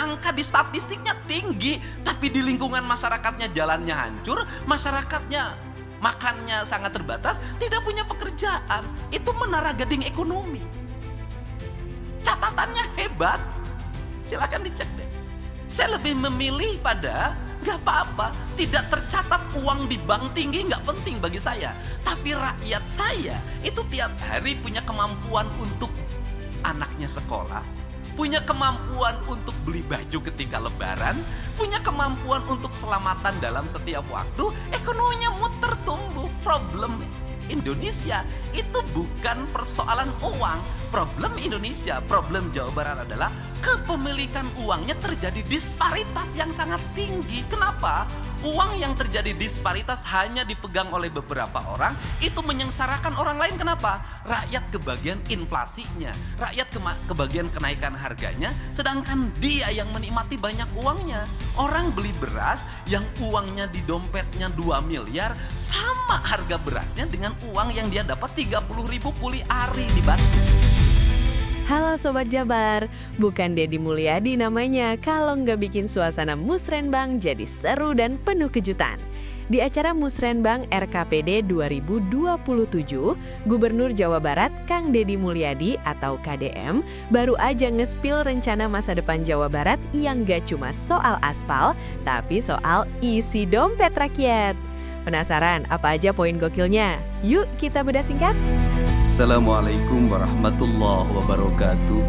angka di statistiknya tinggi, tapi di lingkungan masyarakatnya jalannya hancur, masyarakatnya makannya sangat terbatas, tidak punya pekerjaan. Itu menara gading ekonomi. Catatannya hebat. Silakan dicek deh. Saya lebih memilih pada gak apa-apa, tidak tercatat uang di bank tinggi gak penting bagi saya. Tapi rakyat saya itu tiap hari punya kemampuan untuk anaknya sekolah, punya kemampuan untuk beli baju ketika lebaran, punya kemampuan untuk selamatan dalam setiap waktu, ekonominya muter tumbuh. Problem Indonesia itu bukan persoalan uang. Problem Indonesia, problem Jawa Barat adalah kepemilikan uangnya terjadi disparitas yang sangat tinggi. Kenapa? Uang yang terjadi disparitas hanya dipegang oleh beberapa orang, itu menyengsarakan orang lain. Kenapa? Rakyat kebagian inflasinya, rakyat kebagian kenaikan harganya, sedangkan dia yang menikmati banyak uangnya. Orang beli beras yang uangnya di dompetnya 2 miliar, sama harga berasnya dengan uang yang dia dapat 30.000 kuli ari di Bandung. Halo Sobat Jabar, bukan Dedi Mulyadi namanya kalau nggak bikin suasana Musrenbang jadi seru dan penuh kejutan. Di acara Musrenbang RKPD 2027, Gubernur Jawa Barat Kang Dedi Mulyadi atau KDM baru aja ngespil rencana masa depan Jawa Barat yang nggak cuma soal aspal, tapi soal isi dompet rakyat. Penasaran apa aja poin gokilnya? Yuk kita bedah singkat. Assalamualaikum warahmatullahi wabarakatuh.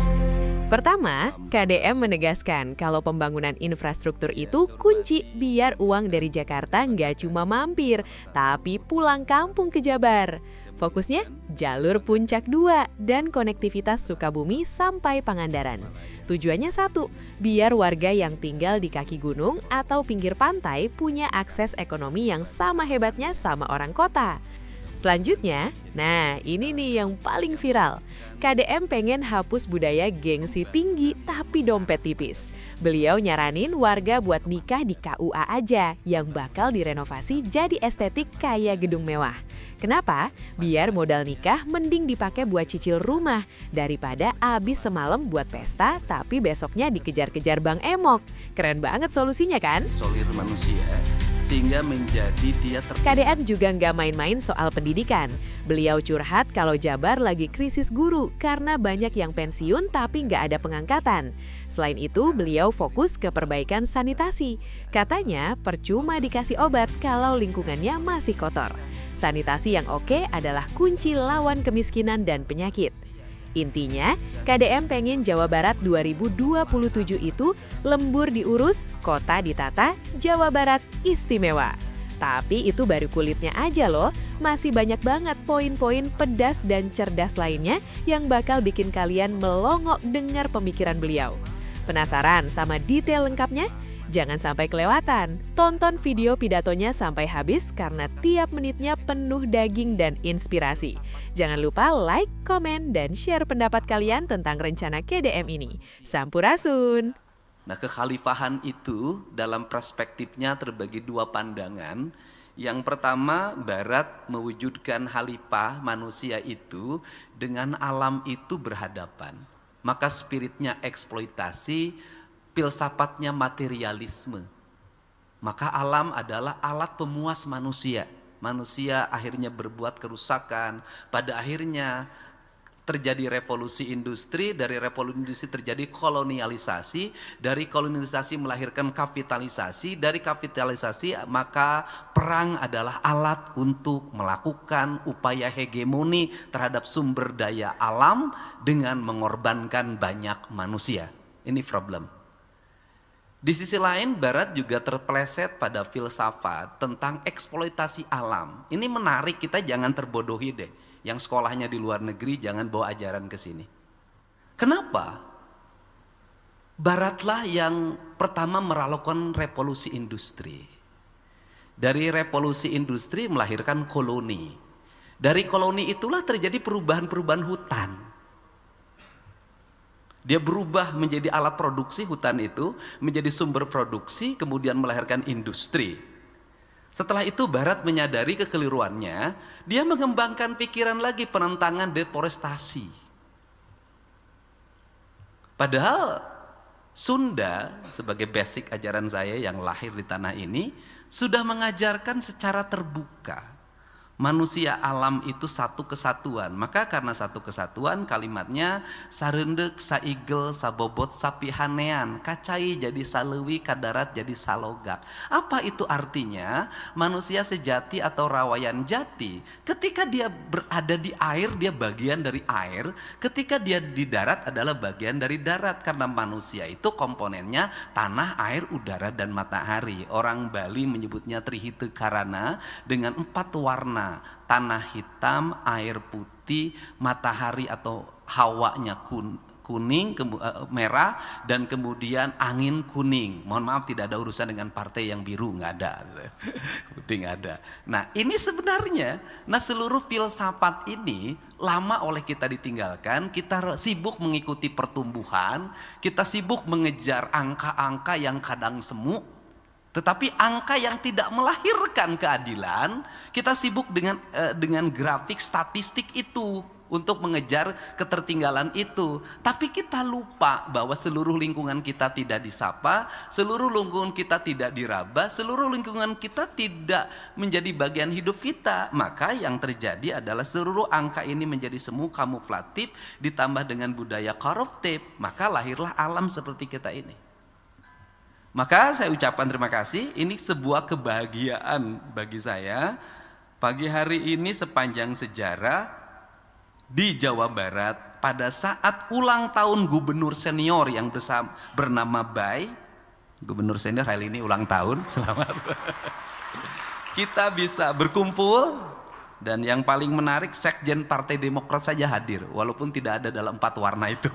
Pertama, KDM menegaskan kalau pembangunan infrastruktur itu kunci biar uang dari Jakarta nggak cuma mampir, tapi pulang kampung ke Jabar. Fokusnya jalur Puncak 2 dan konektivitas Sukabumi sampai Pangandaran. Tujuannya satu, biar warga yang tinggal di kaki gunung atau pinggir pantai punya akses ekonomi yang sama hebatnya sama orang kota. Selanjutnya, nah ini nih yang paling viral. KDM pengen hapus budaya gengsi tinggi tapi dompet tipis. Beliau nyaranin warga buat nikah di KUA aja yang bakal direnovasi jadi estetik kayak gedung mewah. Kenapa? Biar modal nikah mending dipakai buat cicil rumah daripada abis semalam buat pesta tapi besoknya dikejar-kejar Bang Emok. Keren banget solusinya kan? Solir manusia sehingga menjadi dia KDM juga nggak main-main soal pendidikan. Beliau curhat kalau Jabar lagi krisis guru karena banyak yang pensiun tapi nggak ada pengangkatan. Selain itu, beliau fokus ke perbaikan sanitasi. Katanya percuma dikasih obat kalau lingkungannya masih kotor. Sanitasi yang oke adalah kunci lawan kemiskinan dan penyakit. Intinya, KDM pengen Jawa Barat 2027 itu lembur diurus, kota ditata, Jawa Barat istimewa. Tapi itu baru kulitnya aja loh, masih banyak banget poin-poin pedas dan cerdas lainnya yang bakal bikin kalian melongo dengar pemikiran beliau. Penasaran sama detail lengkapnya? Jangan sampai kelewatan, tonton video pidatonya sampai habis karena tiap menitnya penuh daging dan inspirasi. Jangan lupa like, komen, dan share pendapat kalian tentang rencana KDM ini. Sampurasun! Nah, kekhalifahan itu dalam perspektifnya terbagi dua pandangan. Yang pertama, Barat mewujudkan khalifah manusia itu dengan alam itu berhadapan. Maka spiritnya eksploitasi, filsafatnya materialisme. Maka alam adalah alat pemuas manusia. Manusia akhirnya berbuat kerusakan. Pada akhirnya terjadi revolusi industri, dari revolusi industri terjadi kolonialisasi, dari kolonialisasi melahirkan kapitalisasi, dari kapitalisasi maka perang adalah alat untuk melakukan upaya hegemoni terhadap sumber daya alam dengan mengorbankan banyak manusia. Ini problem. Di sisi lain, Barat juga terpeleset pada filsafat tentang eksploitasi alam. Ini menarik, kita jangan terbodohi deh. Yang sekolahnya di luar negeri jangan bawa ajaran ke sini. Kenapa? Baratlah yang pertama melakukan revolusi industri. Dari revolusi industri melahirkan koloni. Dari koloni itulah terjadi perubahan-perubahan hutan. Dia berubah menjadi alat produksi, hutan itu menjadi sumber produksi, kemudian melahirkan industri. Setelah itu Barat menyadari kekeliruannya, dia mengembangkan pikiran lagi penentangan deforestasi. Padahal Sunda sebagai basic ajaran saya yang lahir di tanah ini sudah mengajarkan secara terbuka manusia alam itu satu kesatuan. Maka karena satu kesatuan kalimatnya sarendek, saigel, sabobot, sapihanean, kacai jadi salewi, kadarat jadi salogak. Apa itu artinya? Manusia sejati atau rawayan jati. Ketika dia berada di air, dia bagian dari air. Ketika dia di darat adalah bagian dari darat. Karena manusia itu komponennya tanah, air, udara, dan matahari. Orang Bali menyebutnya Trihite Karana dengan 4 warna. Tanah hitam, air putih, matahari atau hawanya kuning, merah, dan kemudian angin kuning. Mohon maaf tidak ada urusan dengan partai yang biru, nggak ada. Putih nggak ada. Nah ini sebenarnya, seluruh filsafat ini lama oleh kita ditinggalkan. Kita sibuk mengikuti pertumbuhan, kita sibuk mengejar angka-angka yang kadang semu. Tetapi angka yang tidak melahirkan keadilan, kita sibuk dengan grafik statistik itu untuk mengejar ketertinggalan itu. Tapi kita lupa bahwa seluruh lingkungan kita tidak disapa, seluruh lingkungan kita tidak diraba, seluruh lingkungan kita tidak menjadi bagian hidup kita. Maka yang terjadi adalah seluruh angka ini menjadi semu kamuflatif ditambah dengan budaya koruptif. Maka lahirlah alam seperti kita ini. Maka saya ucapkan terima kasih, ini sebuah kebahagiaan bagi saya. Pagi hari ini sepanjang sejarah di Jawa Barat pada saat ulang tahun gubernur senior yang bernama Bay. Gubernur senior hari ini ulang tahun, selamat. Kita bisa berkumpul dan yang paling menarik Sekjen Partai Demokrat saja hadir walaupun tidak ada dalam 4 warna itu.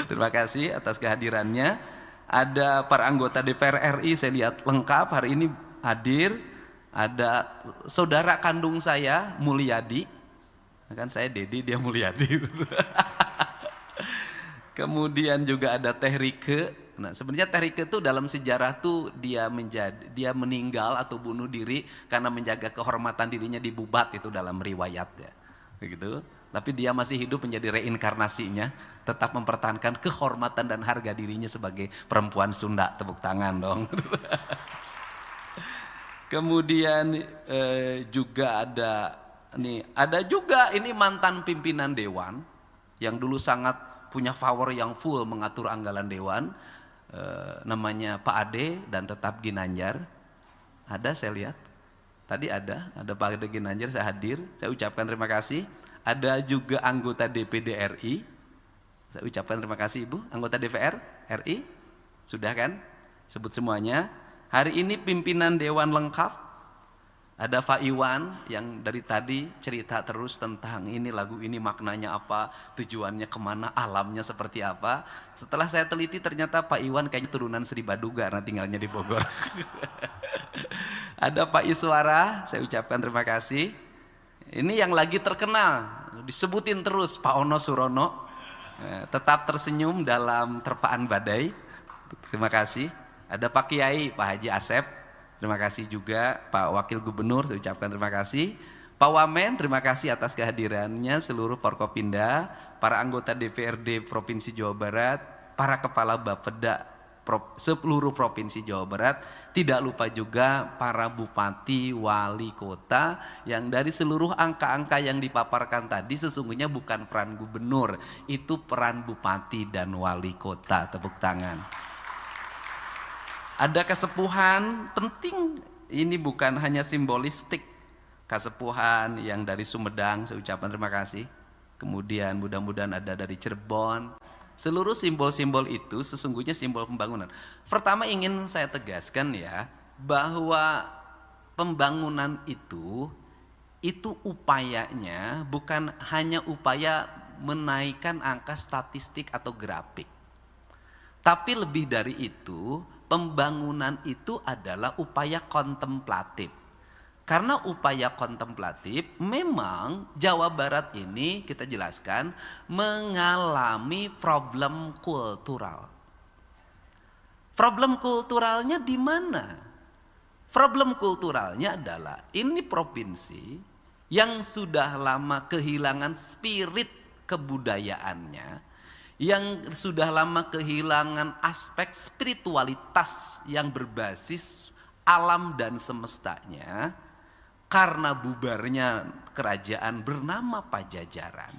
Terima kasih atas kehadirannya. Ada para anggota DPR RI saya lihat lengkap hari ini hadir. Ada saudara kandung saya Mulyadi, kan saya Dedi dia Mulyadi. Kemudian juga ada Teh Rike. Nah sebenarnya Teh Rike itu dalam sejarah tuh dia meninggal atau bunuh diri karena menjaga kehormatan dirinya dibubat, itu dalam riwayat ya, begitu. Tapi dia masih hidup menjadi reinkarnasinya, tetap mempertahankan kehormatan dan harga dirinya sebagai perempuan Sunda. Tepuk tangan dong. Kemudian juga ada juga ini mantan pimpinan dewan yang dulu sangat punya power yang full mengatur anggaran dewan, namanya Pak Ade dan tetap Ginanjar. Ada saya lihat tadi ada Pak Ade Ginanjar, saya hadir, saya ucapkan terima kasih. Ada juga anggota DPD RI, saya ucapkan terima kasih Ibu. Anggota DPR RI, sudah kan? Sebut semuanya. Hari ini pimpinan dewan lengkap. Ada Pak Iwan yang dari tadi cerita terus tentang ini lagu ini maknanya apa, tujuannya kemana, alamnya seperti apa. Setelah saya teliti ternyata Pak Iwan kayaknya turunan Sri Baduga karena tinggalnya di Bogor. Ada Pak Iswara, saya ucapkan terima kasih. Ini yang lagi terkenal, disebutin terus Pak Ono Surono, tetap tersenyum dalam terpaan badai. Terima kasih. Ada Pak Kiai, Pak Haji Asep, terima kasih juga. Pak Wakil Gubernur, saya ucapkan terima kasih. Pak Wamen, terima kasih atas kehadirannya, seluruh Forkopimda, para anggota DPRD Provinsi Jawa Barat, para kepala Bapeda seluruh Provinsi Jawa Barat, tidak lupa juga para bupati, wali kota yang dari seluruh angka-angka yang dipaparkan tadi sesungguhnya bukan peran gubernur, itu peran bupati dan wali kota. Tepuk tangan. Ada kesepuhan penting, ini bukan hanya simbolistik, kesepuhan yang dari Sumedang, saya ucapkan terima kasih. Kemudian mudah-mudahan ada dari Cirebon. Seluruh simbol-simbol itu sesungguhnya simbol pembangunan. Pertama ingin saya tegaskan ya, bahwa pembangunan itu upayanya bukan hanya upaya menaikkan angka statistik atau grafik. Tapi lebih dari itu, pembangunan itu adalah upaya kontemplatif. Karena upaya kontemplatif memang Jawa Barat ini kita jelaskan mengalami problem kultural. Problem kulturalnya di mana? Problem kulturalnya adalah ini provinsi yang sudah lama kehilangan spirit kebudayaannya, yang sudah lama kehilangan aspek spiritualitas yang berbasis alam dan semestanya karena bubarnya kerajaan bernama Pajajaran,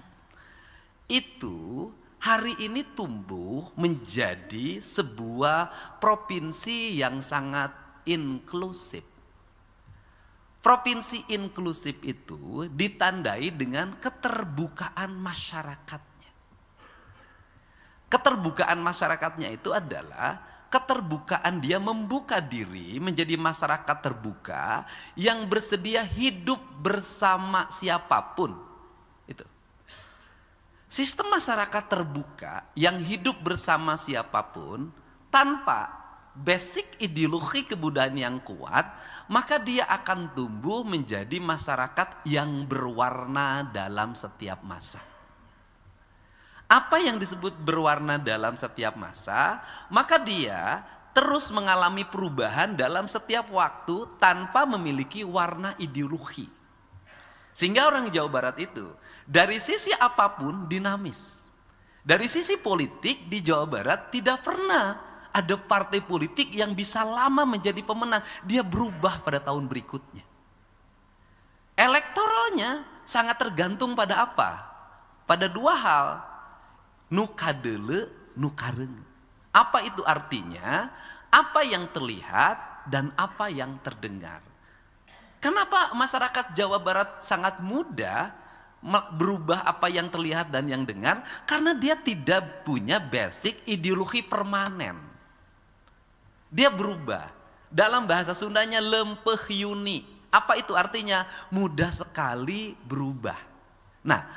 itu hari ini tumbuh menjadi sebuah provinsi yang sangat inklusif. Provinsi inklusif itu ditandai dengan keterbukaan masyarakatnya. Keterbukaan masyarakatnya itu adalah keterbukaan dia membuka diri menjadi masyarakat terbuka yang bersedia hidup bersama siapapun. Itu. Sistem masyarakat terbuka yang hidup bersama siapapun tanpa basic ideologi kebudayaan yang kuat, maka dia akan tumbuh menjadi masyarakat yang berwarna dalam setiap masa. Apa yang disebut berwarna dalam setiap masa, maka dia terus mengalami perubahan dalam setiap waktu tanpa memiliki warna ideologi. Sehingga orang Jawa Barat itu dari sisi apapun dinamis. Dari sisi politik di Jawa Barat tidak pernah ada partai politik yang bisa lama menjadi pemenang. Dia berubah pada tahun berikutnya. Elektoralnya sangat tergantung pada apa? Pada dua hal. Nu kadele, nu kareng. Apa itu artinya? Apa yang terlihat dan apa yang terdengar. Kenapa masyarakat Jawa Barat sangat mudah berubah apa yang terlihat dan yang dengar? Karena dia tidak punya basic ideologi permanen. Dia berubah. Dalam bahasa Sundanya lempeh yuni. Apa itu artinya? Mudah sekali berubah. Nah,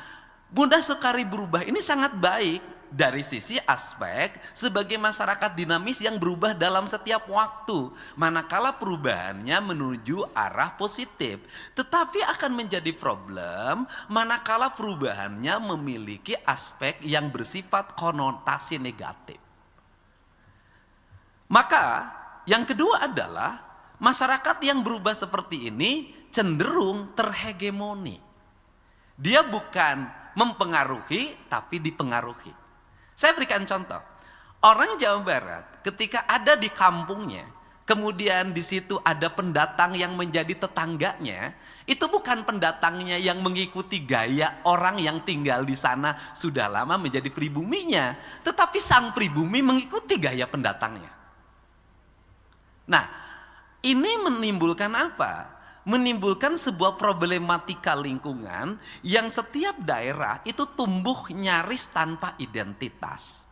mudah sekali berubah ini sangat baik dari sisi aspek sebagai masyarakat dinamis yang berubah dalam setiap waktu. Manakala perubahannya menuju arah positif. Tetapi akan menjadi problem manakala perubahannya memiliki aspek yang bersifat konotasi negatif. Maka yang kedua adalah masyarakat yang berubah seperti ini cenderung terhegemoni. Dia bukan mempengaruhi tapi dipengaruhi. Saya berikan contoh. Orang Jawa Barat ketika ada di kampungnya, kemudian di situ ada pendatang yang menjadi tetangganya, itu bukan pendatangnya yang mengikuti gaya orang yang tinggal di sana sudah lama menjadi pribuminya, tetapi sang pribumi mengikuti gaya pendatangnya. Nah, ini menimbulkan apa? Menimbulkan sebuah problematika lingkungan yang setiap daerah itu tumbuh nyaris tanpa identitas.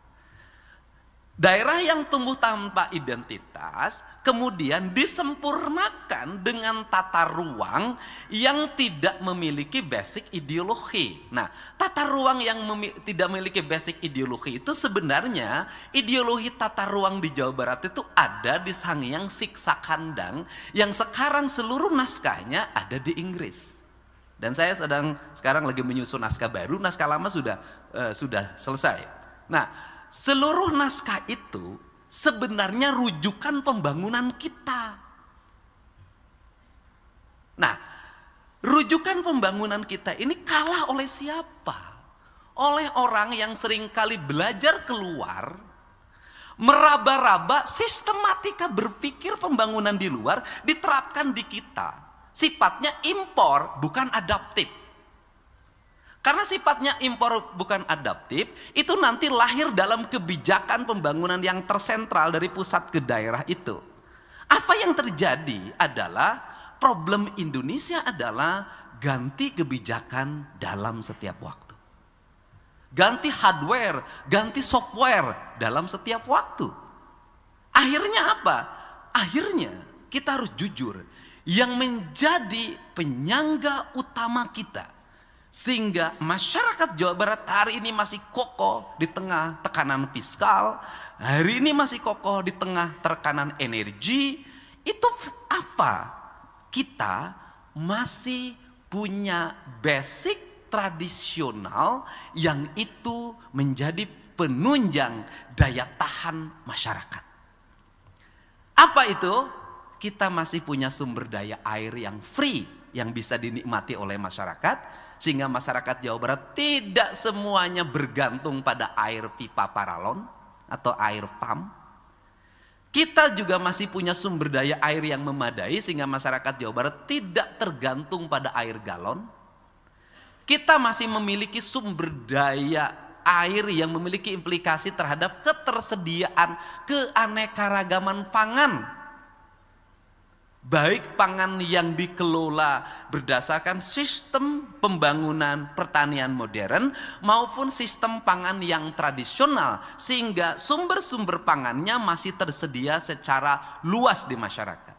Daerah yang tumbuh tanpa identitas kemudian disempurnakan dengan tata ruang yang tidak memiliki basic ideologi. Nah, tata ruang yang tidak memiliki basic ideologi itu sebenarnya ideologi tata ruang di Jawa Barat itu ada di Sangyang Siksa Kandang yang sekarang seluruh naskahnya ada di Inggris. Dan saya sekarang lagi menyusun naskah baru, naskah lama sudah selesai. Nah, seluruh naskah itu sebenarnya rujukan pembangunan kita. Nah, rujukan pembangunan kita ini kalah oleh siapa? Oleh orang yang seringkali belajar keluar, meraba-raba sistematika berpikir pembangunan di luar diterapkan di kita. Sifatnya impor, bukan adaptif. Karena sifatnya impor bukan adaptif, itu nanti lahir dalam kebijakan pembangunan yang tersentral dari pusat ke daerah itu. Apa yang terjadi adalah problem Indonesia adalah ganti kebijakan dalam setiap waktu. Ganti hardware, ganti software dalam setiap waktu. Akhirnya apa? Akhirnya kita harus jujur, yang menjadi penyangga utama kita sehingga masyarakat Jawa Barat hari ini masih kokoh di tengah tekanan fiskal, hari ini masih kokoh di tengah tekanan energi, itu apa? Kita masih punya basic tradisional yang itu menjadi penunjang daya tahan masyarakat. Apa itu? Kita masih punya sumber daya air yang free, yang bisa dinikmati oleh masyarakat, sehingga masyarakat Jawa Barat tidak semuanya bergantung pada air pipa paralon atau air pump. Kita juga masih punya sumber daya air yang memadai sehingga masyarakat Jawa Barat tidak tergantung pada air galon. Kita masih memiliki sumber daya air yang memiliki implikasi terhadap ketersediaan keanekaragaman pangan. Baik pangan yang dikelola berdasarkan sistem pembangunan pertanian modern maupun sistem pangan yang tradisional, sehingga sumber-sumber pangannya masih tersedia secara luas di masyarakat.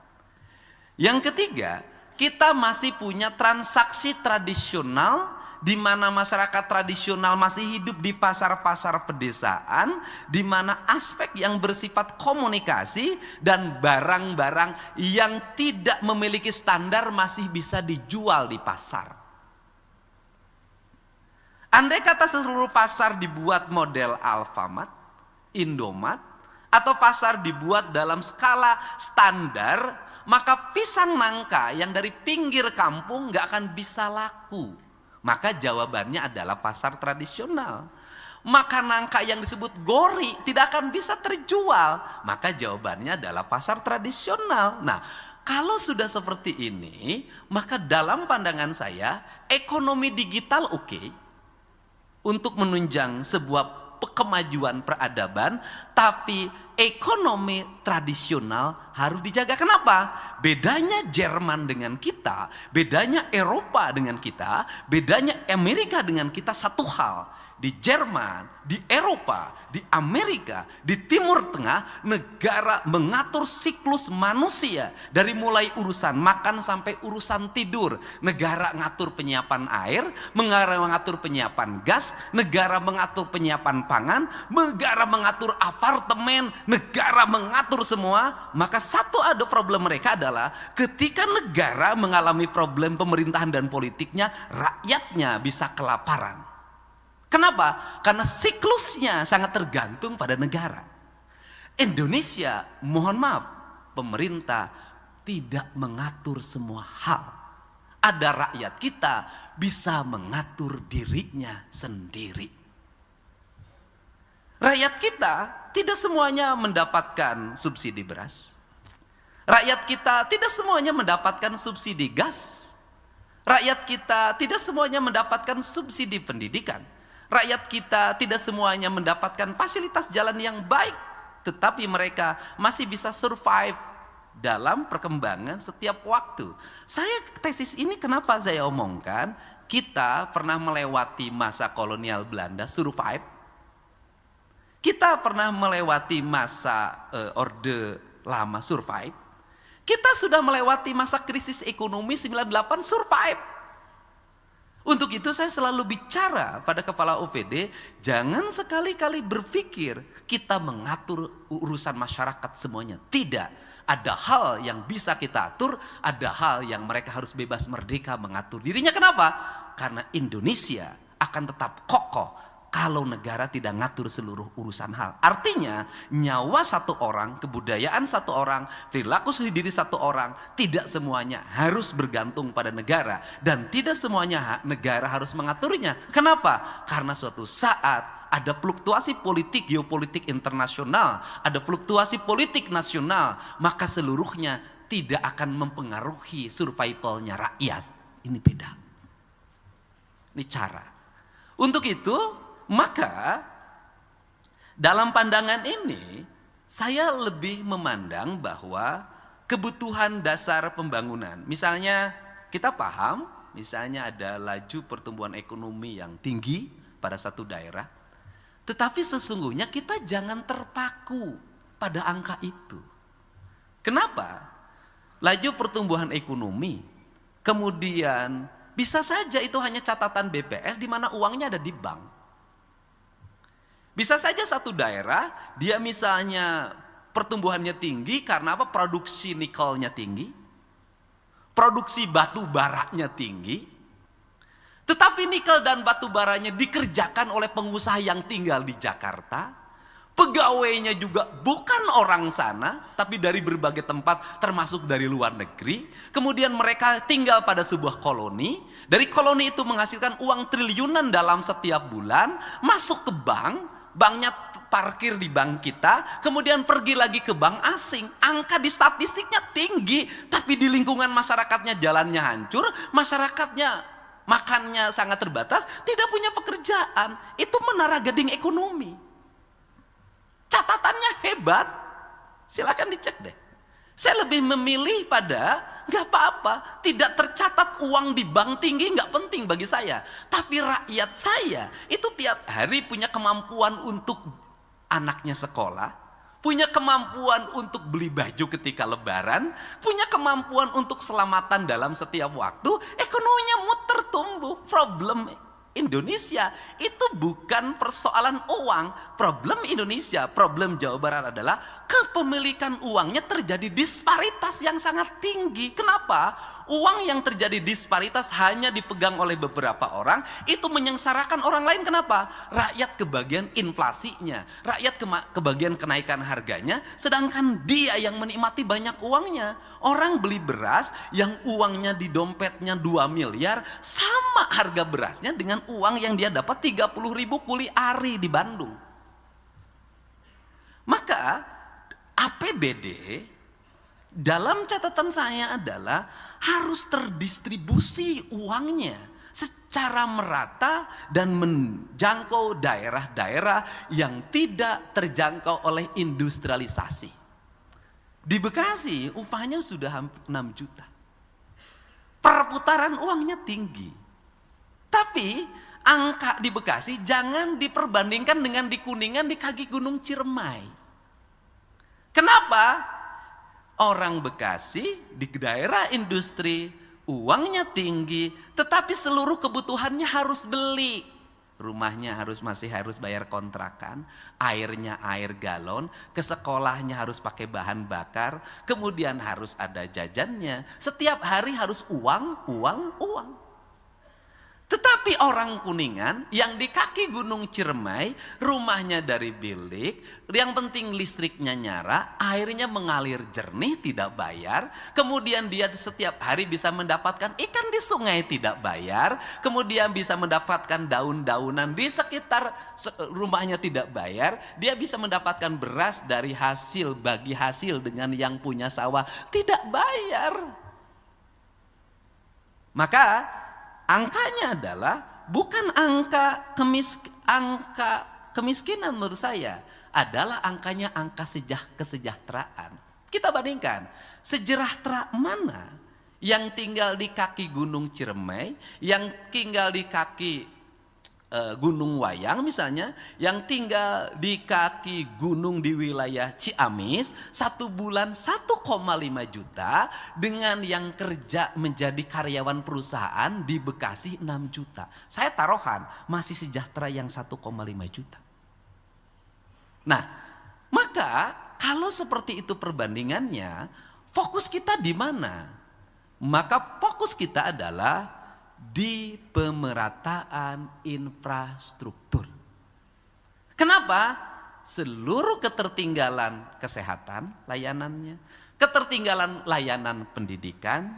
Yang ketiga, kita masih punya transaksi tradisional di mana masyarakat tradisional masih hidup di pasar-pasar pedesaan, di mana aspek yang bersifat komunikasi dan barang-barang yang tidak memiliki standar masih bisa dijual di pasar. Andai kata seluruh pasar dibuat model Alfamart, Indomart, atau pasar dibuat dalam skala standar, maka pisang nangka yang dari pinggir kampung nggak akan bisa laku. Maka jawabannya adalah pasar tradisional. Maka nangka yang disebut gori tidak akan bisa terjual. Maka jawabannya adalah pasar tradisional. Nah, kalau sudah seperti ini, maka dalam pandangan saya, ekonomi digital oke untuk menunjang sebuah kemajuan peradaban, tapi ekonomi tradisional harus dijaga. Kenapa? Bedanya Jerman dengan kita, bedanya Eropa dengan kita, bedanya Amerika dengan kita satu hal. Di Jerman, di Eropa, di Amerika, di Timur Tengah, negara mengatur siklus manusia. Dari mulai urusan makan sampai urusan tidur. Negara mengatur penyiapan air, negara mengatur penyiapan gas, negara mengatur penyiapan pangan, negara mengatur apartemen, negara mengatur semua. Maka satu ada problem mereka adalah ketika negara mengalami problem pemerintahan dan politiknya, rakyatnya bisa kelaparan. Kenapa? Karena siklusnya sangat tergantung pada negara. Indonesia, mohon maaf, pemerintah tidak mengatur semua hal. Ada rakyat kita bisa mengatur dirinya sendiri. Rakyat kita tidak semuanya mendapatkan subsidi beras. Rakyat kita tidak semuanya mendapatkan subsidi gas. Rakyat kita tidak semuanya mendapatkan subsidi pendidikan. Rakyat kita tidak semuanya mendapatkan fasilitas jalan yang baik, tetapi mereka masih bisa survive dalam perkembangan setiap waktu. Tesis ini kenapa saya omongkan? Kita pernah melewati masa kolonial Belanda, survive. Kita pernah melewati masa Orde Lama, survive. Kita sudah melewati masa krisis ekonomi 98, survive. Untuk itu saya selalu bicara pada kepala OVD, jangan sekali-kali berpikir kita mengatur urusan masyarakat semuanya. Tidak, ada hal yang bisa kita atur, ada hal yang mereka harus bebas merdeka mengatur dirinya. Kenapa? Karena Indonesia akan tetap kokoh kalau negara tidak ngatur seluruh urusan hal. Artinya nyawa satu orang, kebudayaan satu orang, perilaku diri satu orang, tidak semuanya harus bergantung pada negara. Dan tidak semuanya negara harus mengaturnya. Kenapa? Karena suatu saat ada fluktuasi politik, geopolitik internasional, ada fluktuasi politik nasional, maka seluruhnya tidak akan mempengaruhi survivalnya rakyat. Ini beda. Ini cara. Untuk itu, maka dalam pandangan ini saya lebih memandang bahwa kebutuhan dasar pembangunan, misalnya kita paham, misalnya ada laju pertumbuhan ekonomi yang tinggi pada satu daerah, tetapi sesungguhnya kita jangan terpaku pada angka itu. Kenapa? Laju pertumbuhan ekonomi, kemudian bisa saja itu hanya catatan BPS di mana uangnya ada di bank. Bisa saja satu daerah, dia misalnya pertumbuhannya tinggi karena apa? Produksi nikelnya tinggi, produksi batu baranya tinggi, tetapi nikel dan batu baranya dikerjakan oleh pengusaha yang tinggal di Jakarta, Pegawainya juga bukan orang sana, tapi dari berbagai tempat termasuk dari luar negeri. Kemudian mereka tinggal pada sebuah koloni. Dari koloni itu menghasilkan uang triliunan dalam setiap bulan, masuk ke bank, banknya parkir di bank kita, kemudian pergi lagi ke bank asing. Angka di statistiknya tinggi, tapi di lingkungan masyarakatnya jalannya hancur, masyarakatnya makannya sangat terbatas, tidak punya pekerjaan. Itu menara gading ekonomi. Catatannya hebat, silakan dicek deh. Saya lebih memilih pada nggak apa-apa, tidak tercatat uang di bank tinggi nggak penting bagi saya. Tapi rakyat saya itu tiap hari punya kemampuan untuk anaknya sekolah, punya kemampuan untuk beli baju ketika lebaran, punya kemampuan untuk selamatan dalam setiap waktu, ekonominya muter tumbuh. Problem Indonesia itu bukan persoalan uang. Problem Indonesia, problem Jawa Barat adalah kepemilikan uangnya terjadi disparitas yang sangat tinggi. Kenapa? Uang yang terjadi disparitas hanya dipegang oleh beberapa orang, itu menyengsarakan orang lain. Kenapa? Rakyat kebagian inflasinya, rakyat kebagian kenaikan harganya, sedangkan dia yang menikmati banyak uangnya. Orang beli beras yang uangnya di dompetnya 2 miliar, sama harga berasnya dengan uang yang dia dapat 30.000 kuli ari di Bandung. Maka APBD dalam catatan saya adalah harus terdistribusi uangnya secara merata dan menjangkau daerah-daerah yang tidak terjangkau oleh industrialisasi. Di Bekasi upahnya sudah hampir 6 juta. Perputaran uangnya tinggi. Tapi angka di Bekasi jangan diperbandingkan dengan di Kuningan, di kaki Gunung Ciremai. Kenapa? Orang Bekasi di daerah industri uangnya tinggi, tetapi seluruh kebutuhannya harus beli. Rumahnya masih harus bayar kontrakan, airnya air galon, ke sekolahnya harus pakai bahan bakar, kemudian harus ada jajannya. Setiap hari harus uang. Tetapi orang Kuningan yang di kaki Gunung Ciremai, rumahnya dari bilik, yang penting listriknya nyala, airnya mengalir jernih tidak bayar, kemudian dia setiap hari bisa mendapatkan ikan di sungai tidak bayar, kemudian bisa mendapatkan daun-daunan di sekitar rumahnya tidak bayar, dia bisa mendapatkan beras dari hasil, bagi hasil dengan yang punya sawah tidak bayar. Maka angkanya adalah bukan angka kemiskinan menurut saya, adalah angkanya angka kesejahteraan. Kita bandingkan, sejahtera mana yang tinggal di kaki Gunung Ciremai, yang tinggal di kaki Gunung Wayang misalnya, yang tinggal di kaki gunung di wilayah Ciamis, 1 bulan 1,5 juta, dengan yang kerja menjadi karyawan perusahaan di Bekasi 6 juta. Saya taruhan masih sejahtera yang 1,5 juta. Nah, maka kalau seperti itu perbandingannya, fokus kita di mana? Maka fokus kita adalah di pemerataan infrastruktur. Kenapa? Seluruh ketertinggalan kesehatan layanannya, ketertinggalan layanan pendidikan,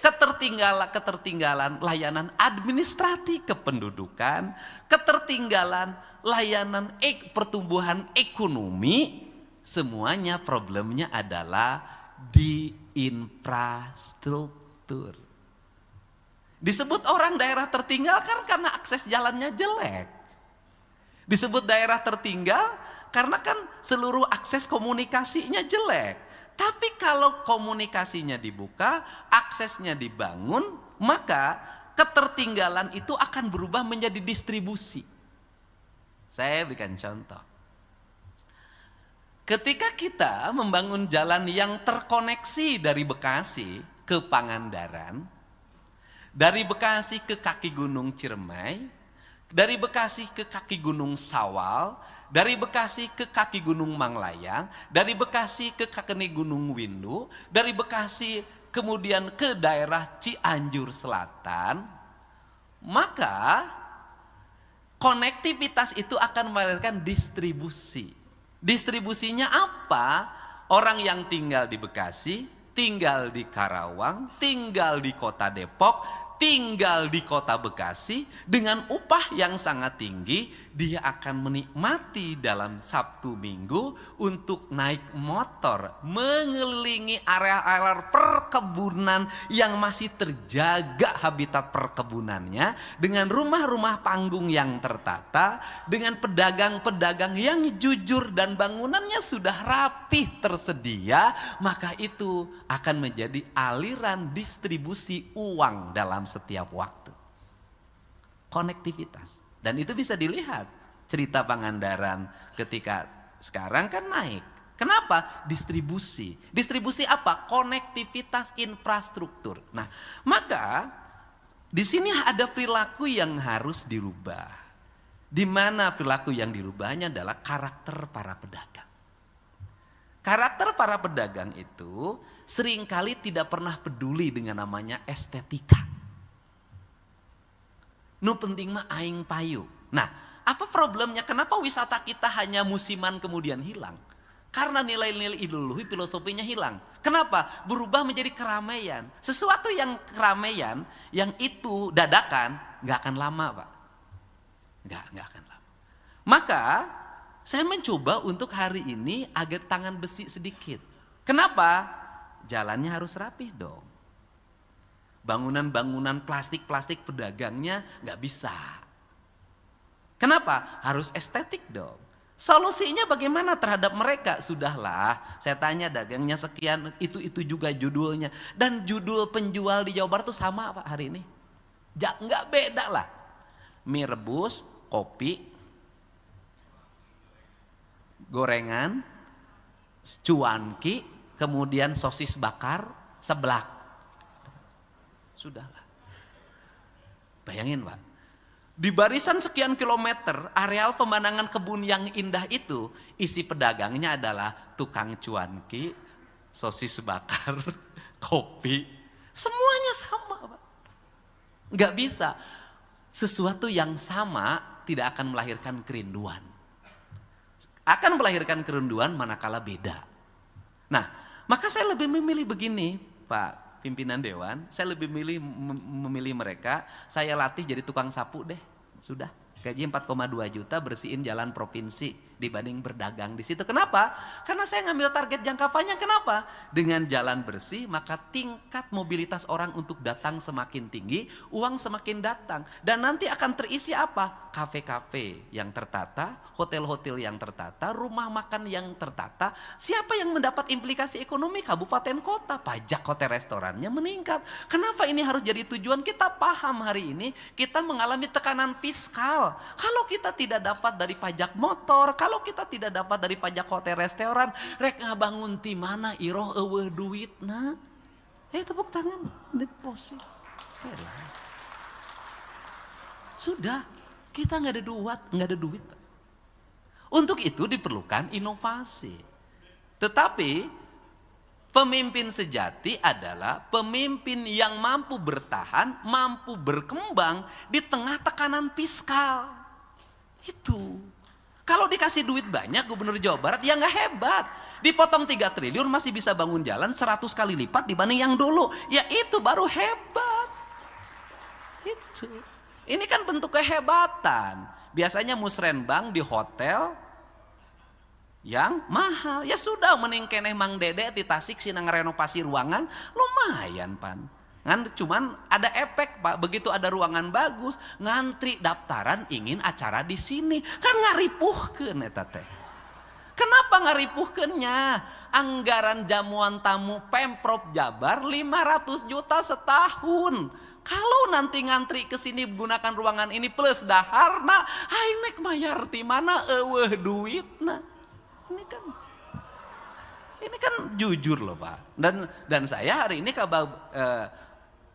ketertinggalan layanan administratif kependudukan, ketertinggalan layanan pertumbuhan ekonomi, semuanya problemnya adalah di infrastruktur. Disebut orang daerah tertinggal kan karena akses jalannya jelek. Disebut daerah tertinggal karena kan seluruh akses komunikasinya jelek. Tapi kalau komunikasinya dibuka, aksesnya dibangun, maka ketertinggalan itu akan berubah menjadi distribusi. Saya berikan contoh. Ketika kita membangun jalan yang terkoneksi dari Bekasi ke Pangandaran, dari Bekasi ke kaki Gunung Ciremai, dari Bekasi ke kaki Gunung Sawal, dari Bekasi ke kaki Gunung Manglayang, dari Bekasi ke kaki Gunung Windu, dari Bekasi kemudian ke daerah Cianjur Selatan, maka konektivitas itu akan melahirkan distribusi. Distribusinya apa? Orang yang tinggal di Bekasi, tinggal di Karawang, tinggal di kota Depok, tinggal di kota Bekasi, dengan upah yang sangat tinggi, dia akan menikmati dalam Sabtu Minggu untuk naik motor mengelilingi area-area perkebunan yang masih terjaga habitat perkebunannya, dengan rumah-rumah panggung yang tertata, dengan pedagang-pedagang yang jujur dan bangunannya sudah rapih tersedia. Maka itu akan menjadi aliran distribusi uang dalam setiap waktu. Konektivitas. Dan itu bisa dilihat cerita Pangandaran ketika sekarang kan naik. Kenapa? Distribusi. Distribusi apa? Konektivitas infrastruktur. Nah, maka di sini ada perilaku yang harus dirubah. Di mana perilaku yang dirubahnya adalah karakter para pedagang. Karakter para pedagang itu seringkali tidak pernah peduli dengan namanya estetika. Nu penting mah aing payu. Nah, apa problemnya? Kenapa wisata kita hanya musiman kemudian hilang? Karena nilai-nilai ideologi filosofinya hilang. Kenapa? Berubah menjadi keramaian. Sesuatu yang keramaian, yang itu dadakan, nggak akan lama, Pak. Nggak akan lama. Maka saya mencoba untuk hari ini agak tangan besi sedikit. Kenapa? Jalannya harus rapih dong. Bangunan-bangunan plastik-plastik pedagangnya nggak bisa. Kenapa? Harus estetik dong. Solusinya bagaimana terhadap mereka? Sudahlah, saya tanya dagangnya sekian, itu juga judulnya. Dan judul penjual di Jawa Barat itu sama Pak hari ini. Nggak beda lah. Mie rebus, kopi, gorengan, cuanki, kemudian sosis bakar, seblak. Sudahlah. Bayangin Pak. Di barisan sekian kilometer, areal pemandangan kebun yang indah itu, isi pedagangnya adalah tukang cuanki, sosis bakar, kopi. Semuanya sama Pak. Nggak bisa. Sesuatu yang sama tidak akan melahirkan kerinduan. Akan melahirkan kerinduan manakala beda. Nah, maka saya lebih memilih begini Pak pimpinan dewan, saya lebih memilih mereka, saya latih jadi tukang sapu deh, sudah. Gaji 4,2 juta bersihin jalan provinsi dibanding berdagang di situ. Kenapa? Karena saya ngambil target jangka panjang. Kenapa? Dengan jalan bersih maka tingkat mobilitas orang untuk datang semakin tinggi, uang semakin datang. Dan nanti akan terisi apa? Kafe-kafe yang tertata, hotel-hotel yang tertata, rumah makan yang tertata. Siapa yang mendapat implikasi ekonomi? Kabupaten kota, pajak hotel restorannya meningkat. Kenapa ini harus jadi tujuan? Kita paham hari ini kita mengalami tekanan fiskal. Kalau kita tidak dapat dari pajak motor, kalau kita tidak dapat dari pajak hotel restoran, rek ngabangun ti mana iroh eueuh duitna. Tepuk tangan, deposit. Sudah, kita nggak ada duit. Untuk itu diperlukan inovasi. Tetapi pemimpin sejati adalah pemimpin yang mampu bertahan, mampu berkembang di tengah tekanan fiskal. Itu. Kalau dikasih duit banyak Gubernur Jawa Barat ya nggak hebat. Dipotong 3 triliun masih bisa bangun jalan 100 kali lipat dibanding yang dulu. Ya itu baru hebat. Itu. Ini kan bentuk kehebatan. Biasanya musrenbang di hotel yang mahal. Ya sudah mending keneh Mang Dede di Tasik sih ngerenovasi ruangan lumayan pan. Cuman ada efek Pak, begitu ada ruangan bagus, ngantri daftaran ingin acara di sini. Kan ngaripuhkeun eta teh. Kenapa ngaripuhkeunnya? Anggaran jamuan tamu Pemprov Jabar 500 juta setahun. Kalau nanti ngantri ke sini menggunakan ruangan ini plus daharna, aing nek mayar ti mana eueuh duitna. Ini kan jujur loh Pak. Dan saya hari ini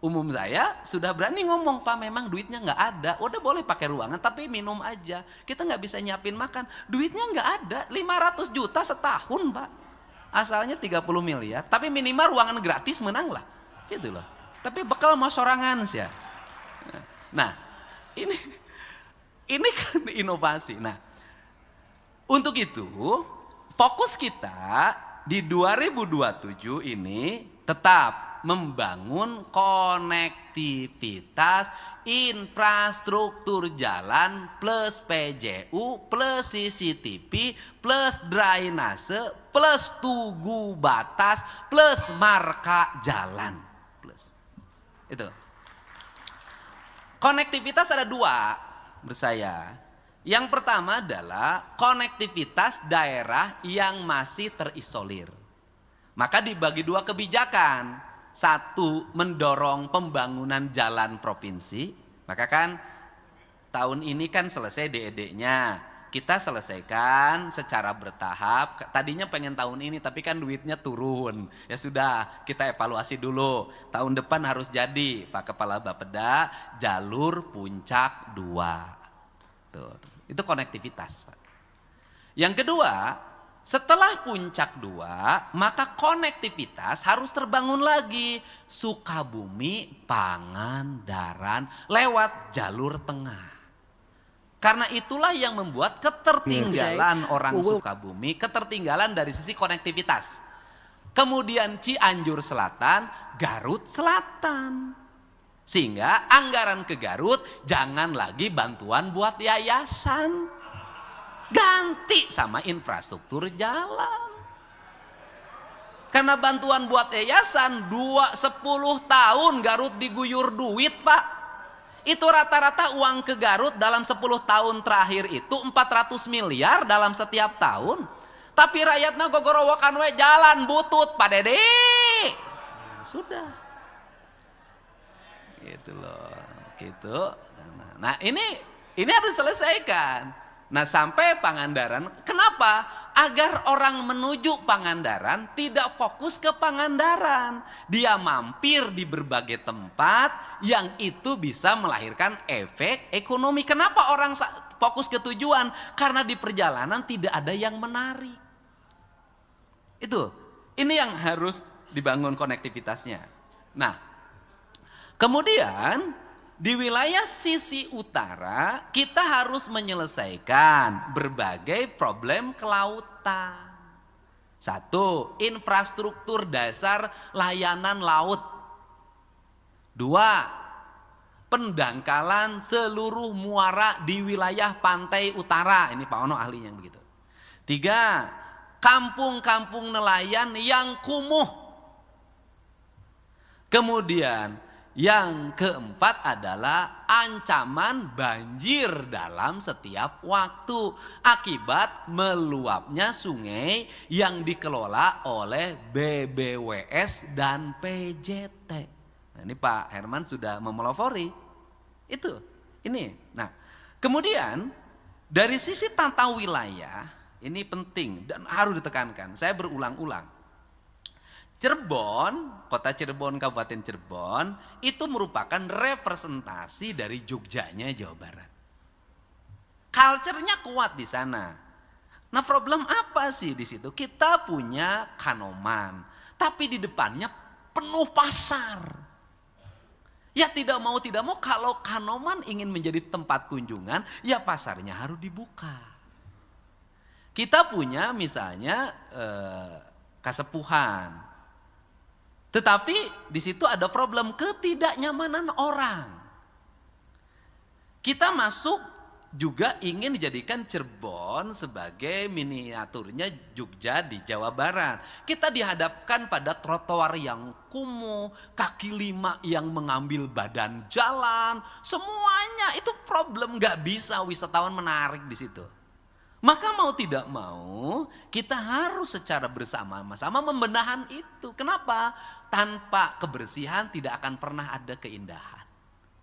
umum saya sudah berani ngomong Pak memang duitnya nggak ada. Udah boleh pakai ruangan tapi minum aja. Kita nggak bisa nyiapin makan. Duitnya nggak ada. 500 juta setahun Pak. Asalnya 30 miliar. Tapi minimal ruangan gratis menang lah. Gitu loh. Tapi bekal mau sorangan sih ya. Nah ini kan inovasi. Nah untuk itu fokus kita di 2027 ini tetap membangun konektivitas infrastruktur jalan plus PJU plus CCTV plus drainase plus tugu batas plus marka jalan plus. Itu. Konektivitas ada dua menurut saya. Yang pertama adalah konektivitas daerah yang masih terisolir. Maka dibagi dua kebijakan. Satu, mendorong pembangunan jalan provinsi. Maka kan tahun ini kan selesai DED-nya. Kita selesaikan secara bertahap. Tadinya pengen tahun ini tapi kan duitnya turun. Ya sudah, kita evaluasi dulu. Tahun depan harus jadi, Pak Kepala Bapeda, jalur Puncak 2. Tuh, itu konektivitas, Pak. Yang kedua, setelah Puncak 2, maka konektivitas harus terbangun lagi. Sukabumi, Pangandaran lewat jalur tengah. Karena itulah yang membuat ketertinggalan orang Sukabumi, ketertinggalan dari sisi konektivitas. Kemudian Cianjur Selatan, Garut Selatan. Sehingga anggaran ke Garut jangan lagi bantuan buat yayasan. Ganti sama infrastruktur jalan. Karena bantuan buat yayasan 10 tahun Garut diguyur duit, Pak. Itu rata-rata uang ke Garut dalam 10 tahun terakhir itu 400 miliar dalam setiap tahun. Tapi rakyatnya gogorowokan we jalan butut, Pak Dede. Nah, sudah. Gitu loh. Gitu. Nah, ini harus diselesaikan. Nah, sampai Pangandaran, kenapa? Agar orang menuju Pangandaran tidak fokus ke Pangandaran. Dia mampir di berbagai tempat yang itu bisa melahirkan efek ekonomi. Kenapa orang fokus ke tujuan? Karena di perjalanan tidak ada yang menarik. Ini yang harus dibangun konektivitasnya. Nah, kemudian di wilayah sisi utara kita harus menyelesaikan berbagai problem kelautan. Satu, infrastruktur dasar layanan laut. Dua, pendangkalan seluruh muara di wilayah pantai utara. Ini Pak Ono ahlinya begitu. Tiga, kampung-kampung nelayan yang kumuh. Kemudian yang keempat adalah ancaman banjir dalam setiap waktu akibat meluapnya sungai yang dikelola oleh BBWS dan PJT. Nah, ini Pak Herman sudah memelopori. Nah, kemudian dari sisi tata wilayah ini penting dan harus ditekankan. Saya berulang-ulang. Cirebon, kota Cirebon, Kabupaten Cirebon, itu merupakan representasi dari Jogjanya Jawa Barat. Culture-nya kuat di sana. Nah, problem apa sih di situ? Kita punya Kanoman, tapi di depannya penuh pasar. Ya tidak mau kalau Kanoman ingin menjadi tempat kunjungan, ya pasarnya harus dibuka. Kita punya misalnya Kasepuhan. Tetapi di situ ada problem ketidaknyamanan orang. Kita masuk juga ingin dijadikan Cirebon sebagai miniaturnya Jogja di Jawa Barat. Kita dihadapkan pada trotoar yang kumuh, kaki lima yang mengambil badan jalan, semuanya itu problem, nggak bisa wisatawan menarik di situ. Maka mau tidak mau kita harus secara bersama-sama membenahan itu. Kenapa? Tanpa kebersihan tidak akan pernah ada keindahan.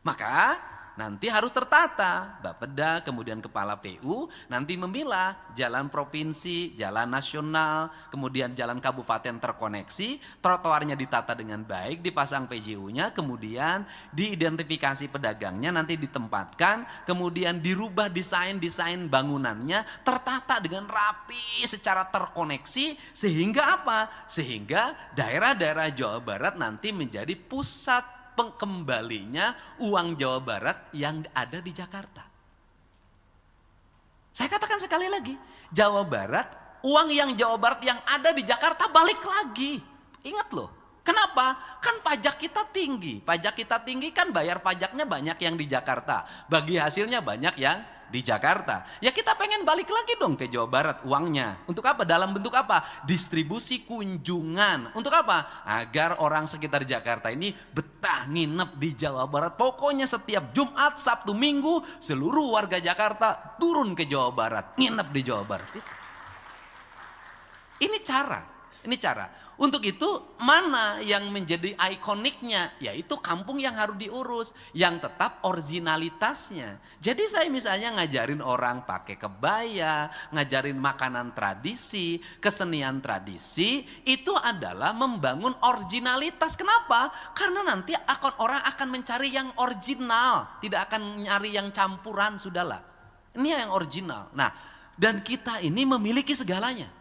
Maka nanti harus tertata. Bapeda kemudian kepala PU nanti memilah jalan provinsi, jalan nasional, kemudian jalan kabupaten terkoneksi, trotoarnya ditata dengan baik, dipasang PJU-nya, kemudian diidentifikasi pedagangnya, nanti ditempatkan, kemudian dirubah desain bangunannya, tertata dengan rapi secara terkoneksi, sehingga apa? Sehingga daerah-daerah Jawa Barat nanti menjadi pusat pengembalinya uang Jawa Barat yang ada di Jakarta. Saya katakan sekali lagi, Jawa Barat uang yang Jawa Barat yang ada di Jakarta balik lagi. Ingat loh. Kenapa? Kan pajak kita tinggi. Pajak kita tinggi kan bayar pajaknya banyak yang di Jakarta. Bagi hasilnya banyak yang di Jakarta. Ya kita pengen balik lagi dong ke Jawa Barat uangnya. Untuk apa? Dalam bentuk apa? Distribusi kunjungan. Untuk apa? Agar orang sekitar Jakarta ini betah nginep di Jawa Barat. Pokoknya setiap Jumat, Sabtu, Minggu seluruh warga Jakarta turun ke Jawa Barat. Nginep di Jawa Barat. Ini cara. Untuk itu mana yang menjadi ikoniknya? Yaitu kampung yang harus diurus, yang tetap originalitasnya. Jadi saya misalnya ngajarin orang pakai kebaya, ngajarin makanan tradisi, kesenian tradisi, itu adalah membangun originalitas. Kenapa? Karena nanti orang akan mencari yang original, tidak akan nyari yang campuran, sudahlah. Ini yang original. Nah, dan kita ini memiliki segalanya.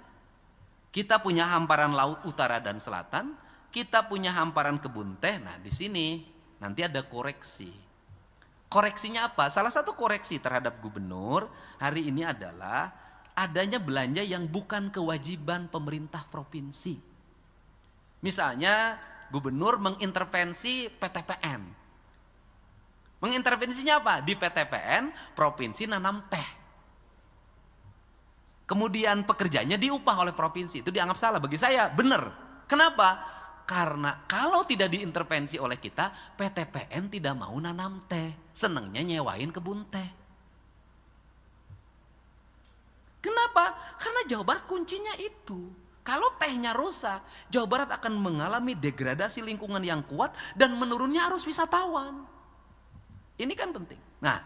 Kita punya hamparan laut utara dan selatan, kita punya hamparan kebun teh. Nah, di sini nanti ada koreksi. Koreksinya apa? Salah satu koreksi terhadap gubernur hari ini adalah adanya belanja yang bukan kewajiban pemerintah provinsi. Misalnya gubernur mengintervensi PTPN. Mengintervensinya apa? Di PTPN provinsi nanam teh. Kemudian pekerjanya diupah oleh provinsi, itu dianggap salah. Bagi saya benar. Kenapa? Karena kalau tidak diintervensi oleh kita, PTPN tidak mau nanam teh, senangnya nyewain kebun teh. Kenapa? Karena Jawa Barat kuncinya itu. Kalau tehnya rusak, Jawa Barat akan mengalami degradasi lingkungan yang kuat dan menurunnya arus wisatawan. Ini kan penting. Nah,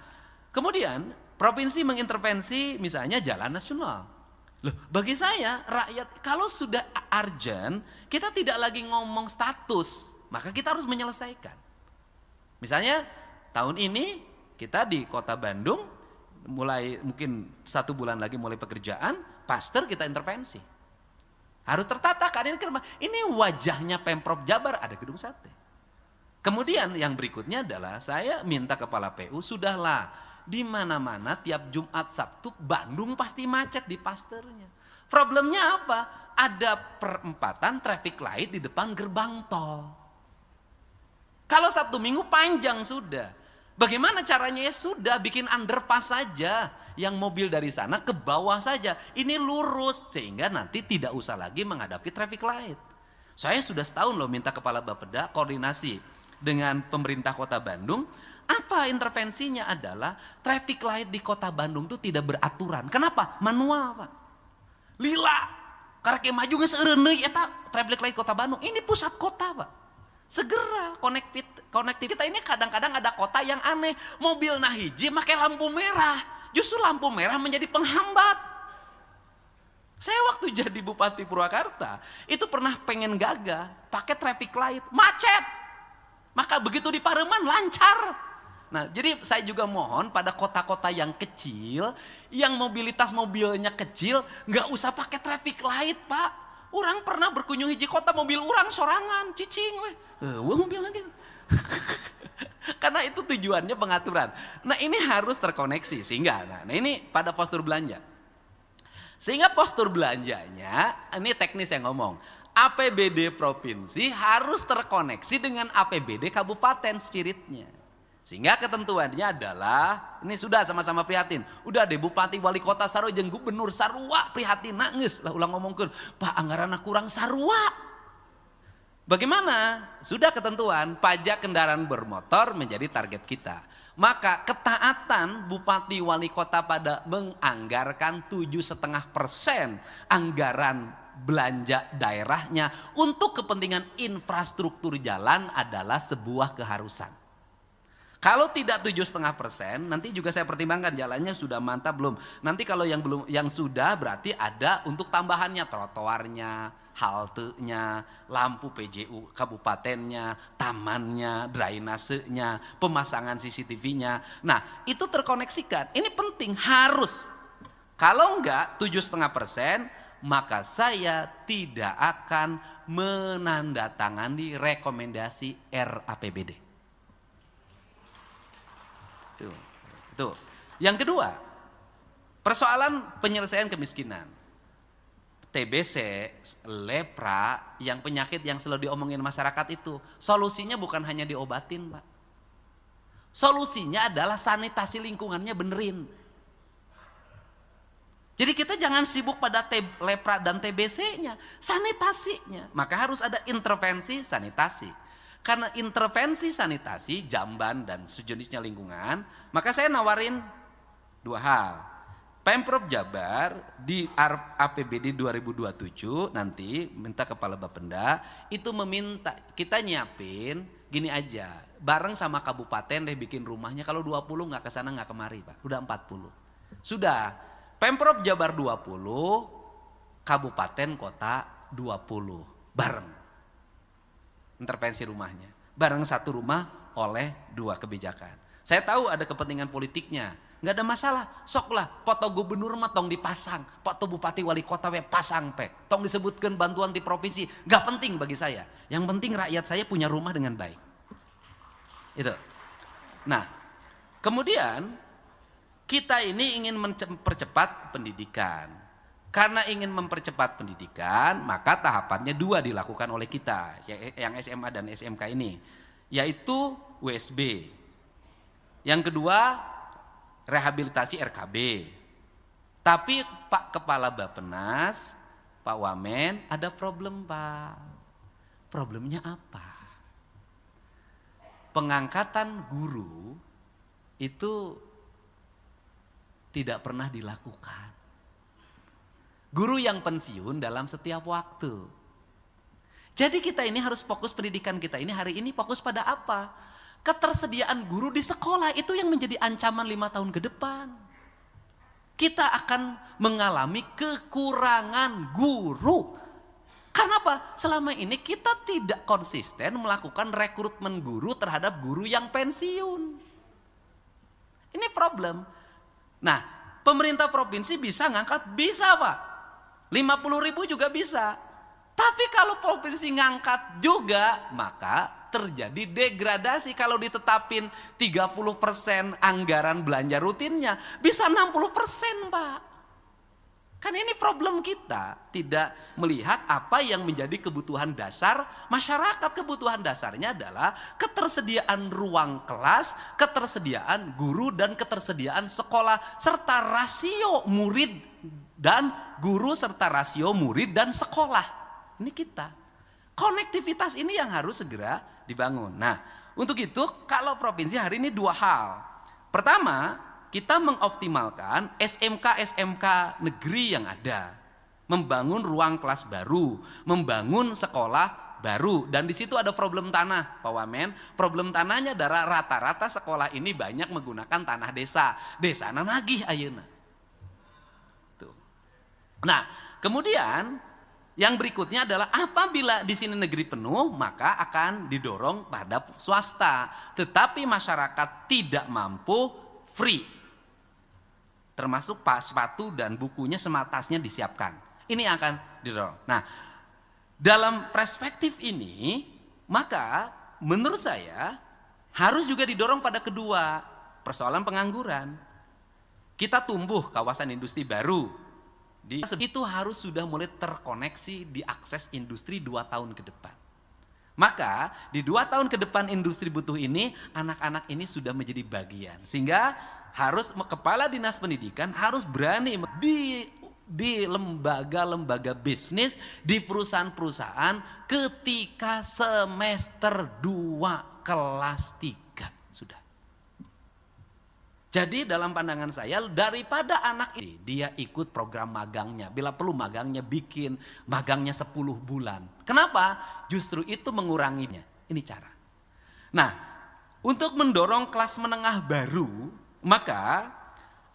kemudian provinsi mengintervensi misalnya jalan nasional. Loh, bagi saya rakyat kalau sudah urgent, kita tidak lagi ngomong status, maka kita harus menyelesaikan. Misalnya tahun ini kita di Kota Bandung mulai mungkin 1 bulan lagi mulai pekerjaan, pastor kita intervensi. Harus tertata keadaan ini wajahnya Pemprov Jabar ada gedung sate. Kemudian yang berikutnya adalah saya minta kepala PU sudahlah. Di mana-mana tiap Jumat Sabtu Bandung pasti macet di pasternya. Problemnya apa? Ada perempatan traffic light di depan gerbang tol. Kalau Sabtu Minggu panjang sudah. Bagaimana caranya? Ya sudah bikin underpass saja. Yang mobil dari sana ke bawah saja. Ini lurus sehingga nanti tidak usah lagi menghadapi traffic light. Saya sudah setahun loh minta kepala Bapeda koordinasi dengan pemerintah Kota Bandung. Apa intervensinya adalah traffic light di Kota Bandung itu tidak beraturan. Kenapa? Manual, Pak. Lila. Karena maju geus eureuneuy eta traffic light Kota Bandung. Ini pusat kota, Pak. Segera konektivitas ini kadang-kadang ada kota yang aneh. Mobil hiji make lampu merah. Justru lampu merah menjadi penghambat. Saya waktu jadi Bupati Purwakarta, itu pernah pengen gagah pakai traffic light, macet. Maka begitu di Pareman lancar. Nah, jadi saya juga mohon pada kota-kota yang kecil, yang mobilitas mobilnya kecil, nggak usah pakai traffic light, Pak. Orang pernah berkunjung hiji kota mobil orang sorangan, cicing, mobil lagi. Karena itu tujuannya pengaturan. Nah, ini harus terkoneksi sehingga, nah ini pada postur belanja. Sehingga postur belanjanya, ini teknis yang ngomong. APBD provinsi harus terkoneksi dengan APBD kabupaten spiritnya. Sehingga ketentuannya adalah, ini sudah sama-sama prihatin. Udah deh Bupati Wali Kota Sarua jeung Gubernur Sarua prihatin nangis lah ulang ngomongkeun, Pak anggaranna kurang Sarua. Bagaimana? Sudah ketentuan pajak kendaraan bermotor menjadi target kita. Maka ketaatan Bupati Wali Kota pada menganggarkan 7,5% anggaran belanja daerahnya untuk kepentingan infrastruktur jalan adalah sebuah keharusan. Kalau tidak 7,5%, nanti juga saya pertimbangkan jalannya sudah mantap belum. Nanti kalau yang belum, yang sudah berarti ada untuk tambahannya trotoarnya, haltenya, lampu PJU kabupatennya, tamannya, drainasenya, pemasangan CCTV-nya. Nah, itu terkoneksikan. Ini penting, harus. Kalau enggak 7,5%, maka saya tidak akan menandatangani rekomendasi RAPBD. Tuh. Yang kedua, persoalan penyelesaian kemiskinan. TBC, lepra, yang penyakit yang selalu diomongin masyarakat itu, solusinya bukan hanya diobatin, Pak. Solusinya adalah sanitasi lingkungannya benerin. Jadi kita jangan sibuk pada lepra dan TBC-nya, sanitasinya. Maka harus ada intervensi sanitasi. Karena intervensi sanitasi, jamban dan sejenisnya lingkungan, maka saya nawarin dua hal. Pemprov Jabar di APBD 2027 nanti minta Kepala Bapenda itu meminta kita nyiapin gini aja, bareng sama kabupaten deh bikin rumahnya, kalau 20 nggak kesana nggak kemari Pak, udah 40. Sudah, Pemprov Jabar 20, kabupaten kota 20, bareng. Intervensi rumahnya, bareng satu rumah oleh dua kebijakan. Saya tahu ada kepentingan politiknya, nggak ada masalah, soklah foto gubernur mah tong dipasang, foto bupati wali kota we pasang pek, tong disebutkan bantuan di provinsi, nggak penting bagi saya. Yang penting rakyat saya punya rumah dengan baik. Itu. Nah, kemudian kita ini ingin mempercepat pendidikan. Karena ingin mempercepat pendidikan, maka tahapannya dua dilakukan oleh kita, yang SMA dan SMK ini, yaitu WSB. Yang kedua, rehabilitasi RKB. Tapi Pak Kepala Bappenas, Pak Wamen, ada problem Pak. Problemnya apa? Pengangkatan guru itu tidak pernah dilakukan. Guru yang pensiun dalam setiap waktu. Jadi kita ini harus fokus pendidikan kita ini hari ini fokus pada apa? Ketersediaan guru di sekolah itu yang menjadi ancaman 5 tahun ke depan. Kita akan mengalami kekurangan guru. Karena apa? Selama ini kita tidak konsisten melakukan rekrutmen guru terhadap guru yang pensiun. Ini problem. Nah, pemerintah provinsi bisa ngangkat? Bisa Pak. 50.000 juga bisa. Tapi kalau provinsi ngangkat juga, maka terjadi degradasi. Kalau ditetapin 30% anggaran belanja rutinnya, bisa 60% Pak. Kan ini problem kita, tidak melihat apa yang menjadi kebutuhan dasar masyarakat. Kebutuhan dasarnya adalah ketersediaan ruang kelas, ketersediaan guru, dan ketersediaan sekolah, serta rasio murid dan guru, serta rasio murid dan sekolah. Ini kita. Konektivitas ini yang harus segera dibangun. Nah, untuk itu kalau provinsi hari ini dua hal. Pertama, kita mengoptimalkan SMK-SMK negeri yang ada. Membangun ruang kelas baru, membangun sekolah baru. Dan di situ ada problem tanah, Pak Wamen. Problem tanahnya adalah rata-rata sekolah ini banyak menggunakan tanah desa. Desana nagih ayeuna. Tuh. Nah, kemudian yang berikutnya adalah apabila di sini negeri penuh, maka akan didorong pada swasta. Tetapi masyarakat tidak mampu, free. Termasuk sepatu dan bukunya sematasnya disiapkan. Ini akan didorong. Nah, dalam perspektif ini, maka menurut saya harus juga didorong pada kedua, persoalan pengangguran. Kita tumbuh kawasan industri baru. Itu harus sudah mulai terkoneksi diakses industri 2 tahun ke depan. Maka di 2 tahun ke depan industri butuh ini, anak-anak ini sudah menjadi bagian. Sehingga harus kepala dinas pendidikan harus berani di lembaga-lembaga bisnis, di perusahaan-perusahaan ketika semester 2 kelas 3 sudah. Jadi dalam pandangan saya, daripada anak ini dia ikut program magangnya, bila perlu magangnya bikin magangnya 10 bulan. Kenapa? Justru itu menguranginya. Ini cara. Nah, untuk mendorong kelas menengah baru, maka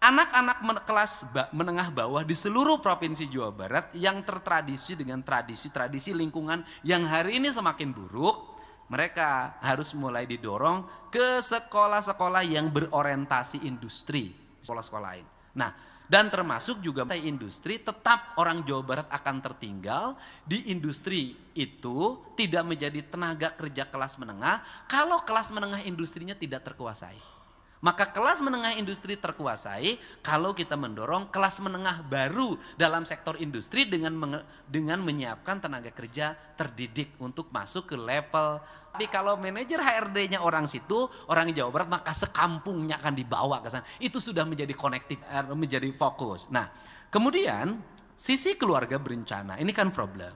anak-anak kelas menengah bawah di seluruh provinsi Jawa Barat yang tertradisi dengan tradisi-tradisi lingkungan yang hari ini semakin buruk, mereka harus mulai didorong ke sekolah-sekolah yang berorientasi industri, sekolah-sekolah lain. Nah, dan termasuk juga industri, tetap orang Jawa Barat akan tertinggal di industri itu, tidak menjadi tenaga kerja kelas menengah kalau kelas menengah industrinya tidak terkuasai. Maka kelas menengah industri terkuasai kalau kita mendorong kelas menengah baru dalam sektor industri dengan menyiapkan tenaga kerja terdidik untuk masuk ke level. Tapi kalau manajer HRD-nya orang situ, orang Jawa Barat, maka sekampungnya akan dibawa ke sana. Itu sudah menjadi konektif, menjadi fokus. Nah, kemudian sisi keluarga berencana, ini kan problem.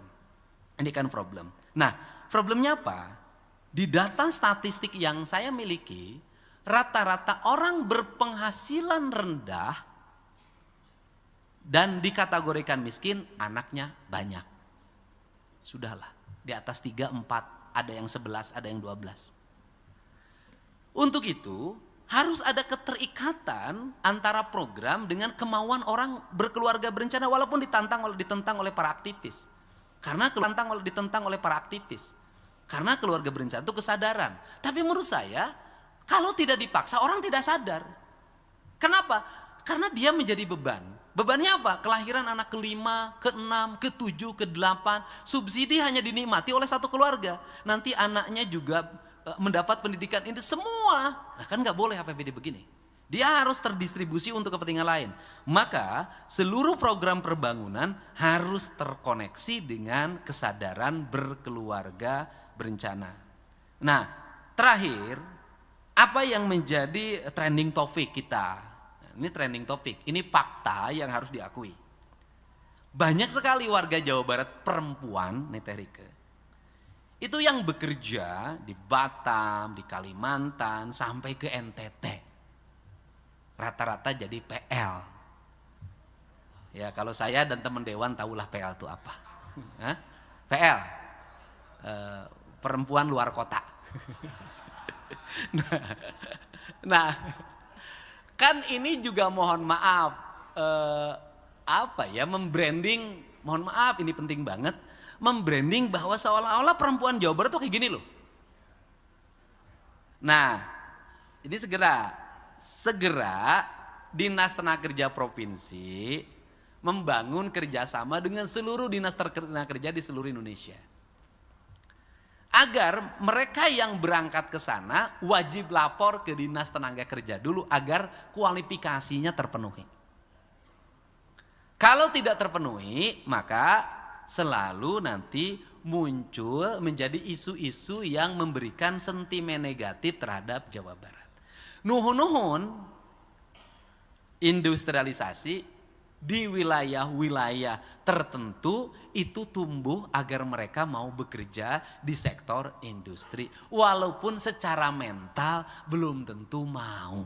Nah, problemnya apa? Di data statistik yang saya miliki, rata-rata orang berpenghasilan rendah dan dikategorikan miskin, anaknya banyak. Sudahlah, di atas 3, 4, ada yang 11, ada yang 12. Untuk itu, harus ada keterikatan antara program dengan kemauan orang berkeluarga berencana walaupun ditentang oleh para aktivis. Karena keluarga berencana itu kesadaran. Tapi menurut saya, kalau tidak dipaksa, orang tidak sadar. Kenapa? Karena dia menjadi beban. Bebannya apa? Kelahiran anak ke-5, ke-6, ke-7, ke-8. Subsidi hanya dinikmati oleh satu keluarga. Nanti anaknya juga mendapat pendidikan ini semua. Nah kan gak boleh APBD begini. Dia harus terdistribusi untuk kepentingan lain. Maka seluruh program perbangunan harus terkoneksi dengan kesadaran berkeluarga berencana. Nah terakhir, apa yang menjadi trending topik kita? Ini trending topik, ini fakta yang harus diakui. Banyak sekali warga Jawa Barat perempuan, nih Teh Rike, itu yang bekerja di Batam, di Kalimantan, sampai ke NTT. Rata-rata jadi PL. Ya kalau saya dan teman dewan tahulah PL itu apa. Hah? PL, perempuan luar kota. Nah, kan ini juga mohon maaf, membranding, mohon maaf ini penting banget, membranding bahwa seolah-olah perempuan Jawa Barat tuh kayak gini loh. Nah, ini segera Dinas Tenaga Kerja Provinsi membangun kerjasama dengan seluruh dinas tenaga kerja di seluruh Indonesia. Agar mereka yang berangkat ke sana wajib lapor ke Dinas Tenaga Kerja dulu agar kualifikasinya terpenuhi. Kalau tidak terpenuhi, maka selalu nanti muncul menjadi isu-isu yang memberikan sentimen negatif terhadap Jawa Barat. Nuhun-nuhun industrialisasi di wilayah-wilayah tertentu itu tumbuh agar mereka mau bekerja di sektor industri. Walaupun secara mental belum tentu mau.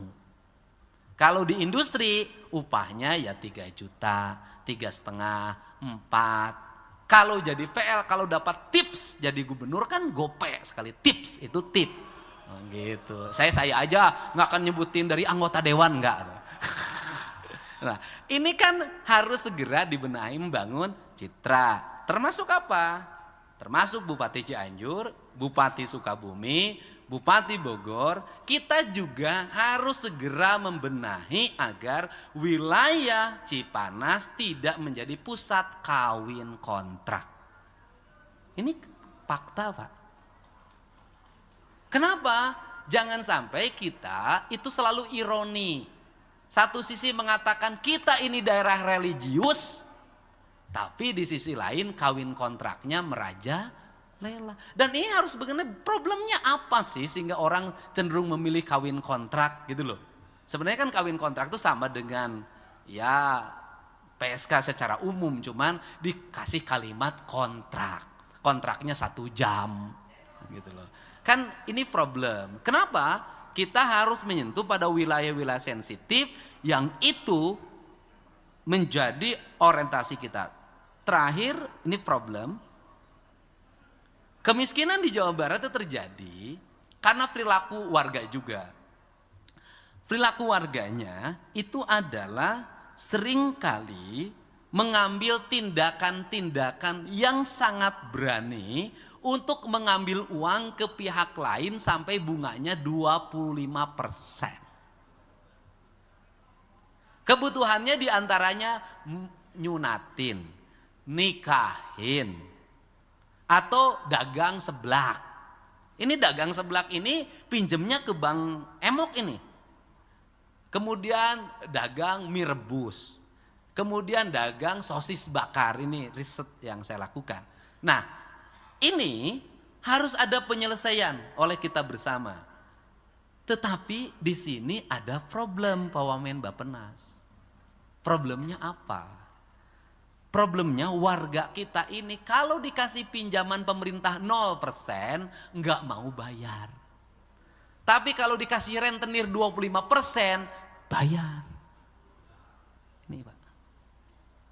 Kalau di industri upahnya ya 3 juta, 3,5, 4. Kalau jadi VL, kalau dapat tips jadi gubernur kan gope sekali. Tips itu tip. Oh, gitu. Saya aja nggak akan nyebutin dari anggota dewan nggak. Nah, ini kan harus segera dibenahi membangun citra. Termasuk apa? Termasuk Bupati Cianjur, Bupati Sukabumi, Bupati Bogor. Kita juga harus segera membenahi agar wilayah Cipanas tidak menjadi pusat kawin kontrak. Ini fakta, Pak. Kenapa? Jangan sampai kita itu selalu ironi. Satu sisi mengatakan kita ini daerah religius, tapi di sisi lain kawin kontraknya merajalela. Dan ini harus bagaimana, problemnya apa sih sehingga orang cenderung memilih kawin kontrak gitu loh. Sebenarnya kan kawin kontrak itu sama dengan ya PSK secara umum, cuman dikasih kalimat kontrak. Kontraknya 1 jam gitu loh. Kan ini problem. Kenapa? Kita harus menyentuh pada wilayah-wilayah sensitif yang itu menjadi orientasi kita. Terakhir, ini problem. Kemiskinan di Jawa Barat itu terjadi karena perilaku warga juga. Perilaku warganya itu adalah seringkali mengambil tindakan-tindakan yang sangat berani untuk mengambil uang ke pihak lain sampai bunganya 25%. Kebutuhannya diantaranya nyunatin, nikahin, atau dagang seblak. Ini dagang seblak ini pinjemnya ke Bank Emok ini. kemudian dagang mie rebus, kemudian dagang sosis bakar. Ini riset yang saya lakukan. Nah, ini harus ada penyelesaian oleh kita bersama. Tetapi di sini ada problem, Pak Wamen Bappenas. Problemnya apa? Problemnya warga kita ini kalau dikasih pinjaman pemerintah 0% nggak mau bayar. Tapi kalau dikasih rentenir 25% bayar. Ini Pak.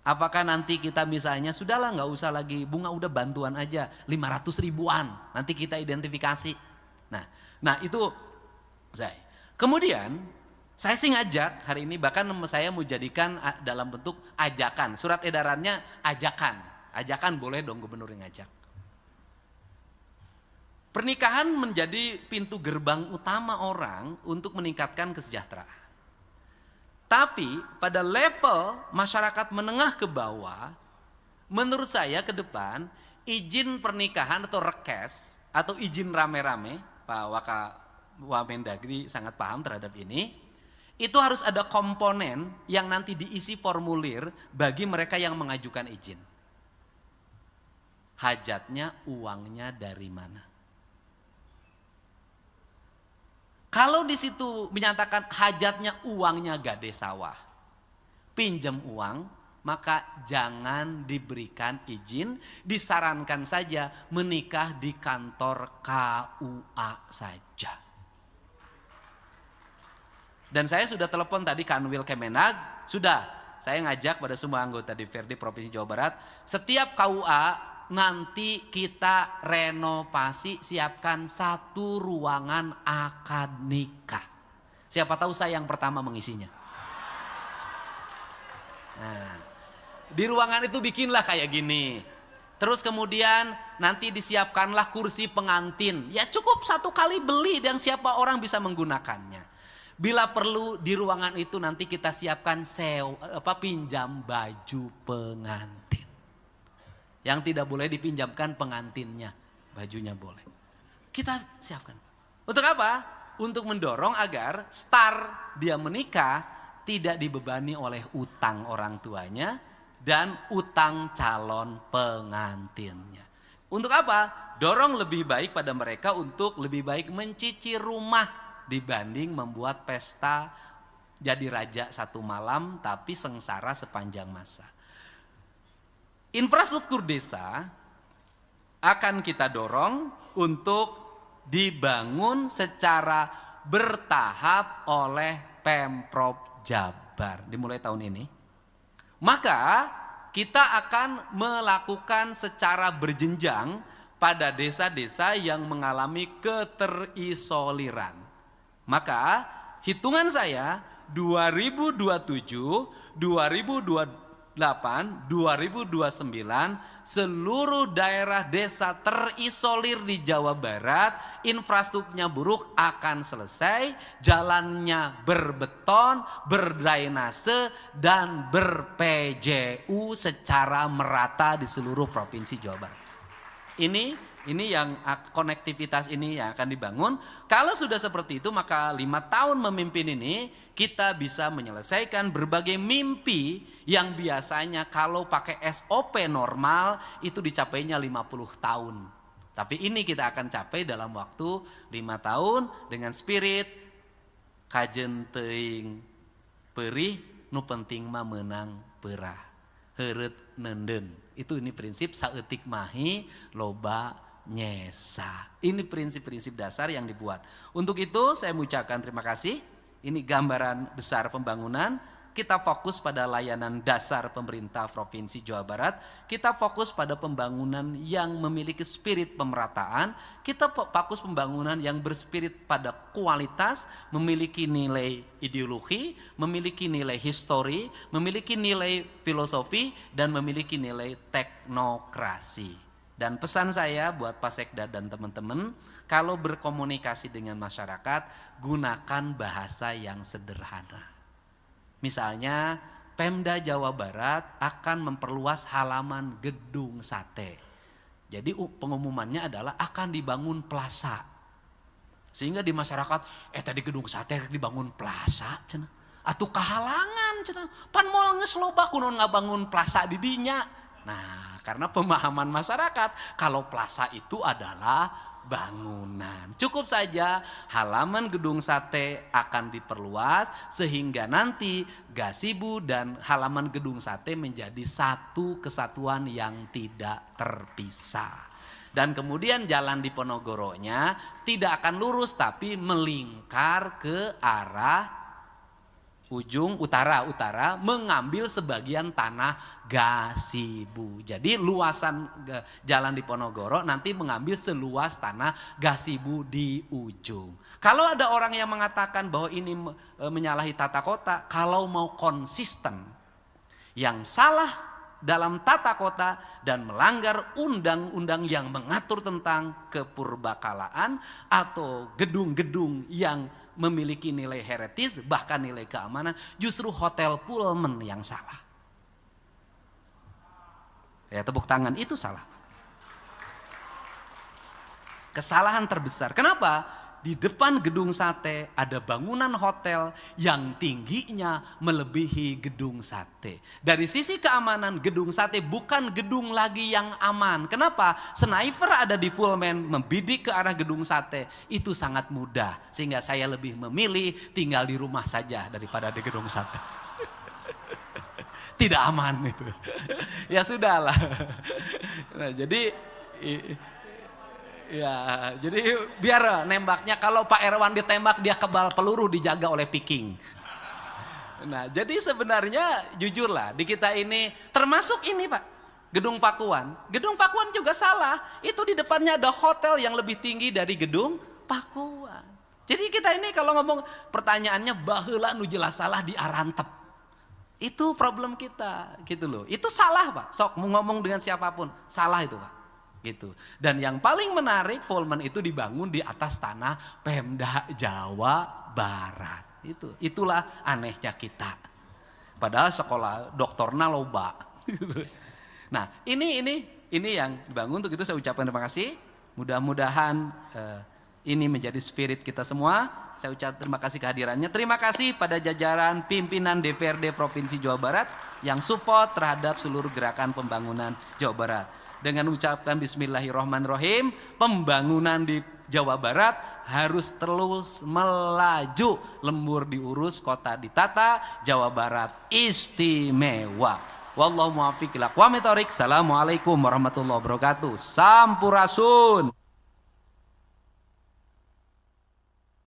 Apakah nanti kita misalnya sudahlah nggak usah lagi bunga, udah bantuan aja 500 ribuan. Nanti kita identifikasi. Nah itu saya. Kemudian saya sih ngajak hari ini, bahkan saya mau jadikan dalam bentuk ajakan. Surat edarannya ajakan. Ajakan boleh dong gubernur yang ngajak. Pernikahan menjadi pintu gerbang utama orang untuk meningkatkan kesejahteraan. Tapi pada level masyarakat menengah ke bawah, menurut saya ke depan izin pernikahan atau rekes atau izin rame-rame, Pak Wamendagri sangat paham terhadap ini, itu harus ada komponen yang nanti diisi formulir bagi mereka yang mengajukan izin. Hajatnya, uangnya dari mana? Kalau di situ menyatakan hajatnya uangnya gade sawah, pinjam uang, maka jangan diberikan izin, disarankan saja menikah di kantor KUA saja. Dan saya sudah telepon tadi Kanwil Kemenag, sudah saya ngajak pada semua anggota DPRD Provinsi Jawa Barat, setiap KUA nanti kita renovasi, siapkan satu ruangan akad nikah. Siapa tahu saya yang pertama mengisinya. Nah, di ruangan itu bikinlah kayak gini. Terus kemudian nanti disiapkanlah kursi pengantin. Ya cukup satu kali beli dan siapa orang bisa menggunakannya. Bila perlu di ruangan itu nanti kita siapkan pinjam baju pengantin. Yang tidak boleh dipinjamkan pengantinnya, bajunya boleh. Kita siapkan. Untuk apa? Untuk mendorong agar star dia menikah tidak dibebani oleh utang orang tuanya dan utang calon pengantinnya. Untuk apa? Dorong lebih baik pada mereka untuk lebih baik mencicil rumah dibanding membuat pesta jadi raja satu malam tapi sengsara sepanjang masa. Infrastruktur desa akan kita dorong untuk dibangun secara bertahap oleh Pemprov Jabar dimulai tahun ini. Maka kita akan melakukan secara berjenjang pada desa-desa yang mengalami keterisoliran. Maka hitungan saya 2027, 2028, 2029 seluruh daerah desa terisolir di Jawa Barat, infrastrukturnya buruk akan selesai, jalannya berbeton, berdrainase dan ber-PJU secara merata di seluruh provinsi Jawa Barat. Ini yang konektivitas ini yang akan dibangun. Kalau sudah seperti itu maka 5 tahun memimpin ini kita bisa menyelesaikan berbagai mimpi yang biasanya kalau pakai SOP normal itu dicapainya 50 tahun. Tapi ini kita akan capai dalam waktu 5 tahun dengan spirit kajen teuing perih nu penting mah menang perah heureut nenden. Itu ini prinsip saeutik mahi loba nyesa. Ini prinsip-prinsip dasar yang dibuat. Untuk itu saya mengucapkan terima kasih. Ini gambaran besar pembangunan. Kita fokus pada layanan dasar pemerintah Provinsi Jawa Barat. Kita fokus pada pembangunan yang memiliki spirit pemerataan. Kita fokus pembangunan yang berspirit pada kualitas, memiliki nilai ideologi, memiliki nilai histori, memiliki nilai filosofi, dan memiliki nilai teknokrasi. Dan pesan saya buat Pak Sekda dan teman-teman, kalau berkomunikasi dengan masyarakat, gunakan bahasa yang sederhana. Misalnya, Pemda Jawa Barat akan memperluas halaman gedung sate. Jadi pengumumannya adalah akan dibangun plaza. Sehingga di masyarakat, tadi gedung sate dibangun plaza. Atuh kahalangan cenah. Pan moal geus loba kunaon ngabangun plaza di dinya. Nah, karena pemahaman masyarakat kalau plaza itu adalah bangunan. Cukup saja halaman gedung sate akan diperluas sehingga nanti gazebo dan halaman gedung sate menjadi satu kesatuan yang tidak terpisah. Dan kemudian jalan di Ponorogonya tidak akan lurus tapi melingkar ke arah ujung utara mengambil sebagian tanah gazebo. Jadi luasan jalan di Ponorogo nanti mengambil seluas tanah gazebo di ujung. Kalau ada orang yang mengatakan bahwa ini menyalahi tata kota, kalau mau konsisten, yang salah dalam tata kota dan melanggar undang-undang yang mengatur tentang kepurbakalaan atau gedung-gedung yang memiliki nilai heritage bahkan nilai keamanan, justru Hotel Pullman yang salah. Ya, tepuk tangan, itu salah. Kesalahan terbesar. Kenapa? Di depan gedung sate ada bangunan hotel yang tingginya melebihi gedung sate. Dari sisi keamanan, gedung sate bukan gedung lagi yang aman. Kenapa? Sniper ada di Pullman membidik ke arah gedung sate. Itu sangat mudah. Sehingga saya lebih memilih tinggal di rumah saja daripada di gedung sate. Tidak aman itu. Ya sudahlah. Nah, jadi biar nembaknya, kalau Pak Erwan ditembak dia kebal peluru dijaga oleh Piking. Nah, jadi sebenarnya jujurlah di kita ini termasuk ini Pak, Gedung Pakuan. Gedung Pakuan juga salah. Itu di depannya ada hotel yang lebih tinggi dari Gedung Pakuan. Jadi kita ini kalau ngomong pertanyaannya baheula nu jelas salah di Arantep. Itu problem kita gitu loh. Itu salah Pak. Sok mau ngomong dengan siapapun, salah itu Pak. Gitu. Dan yang paling menarik, Pullman itu dibangun di atas tanah Pemda Jawa Barat. Itulah anehnya kita. Padahal sekolah doktorna loba. Nah, ini yang dibangun. Untuk itu saya ucapkan terima kasih. Mudah-mudahan ini menjadi spirit kita semua. Saya ucap terima kasih kehadirannya. Terima kasih pada jajaran pimpinan DPRD Provinsi Jawa Barat yang support terhadap seluruh gerakan pembangunan Jawa Barat. Dengan ucapkan bismillahirrahmanirrahim, pembangunan di Jawa Barat harus terus melaju, lembur diurus, kota ditata, Jawa Barat istimewa. Wallahu muwaffiq ila aqwamit thoriq. Assalamualaikum warahmatullahi wabarakatuh. Sampurasun.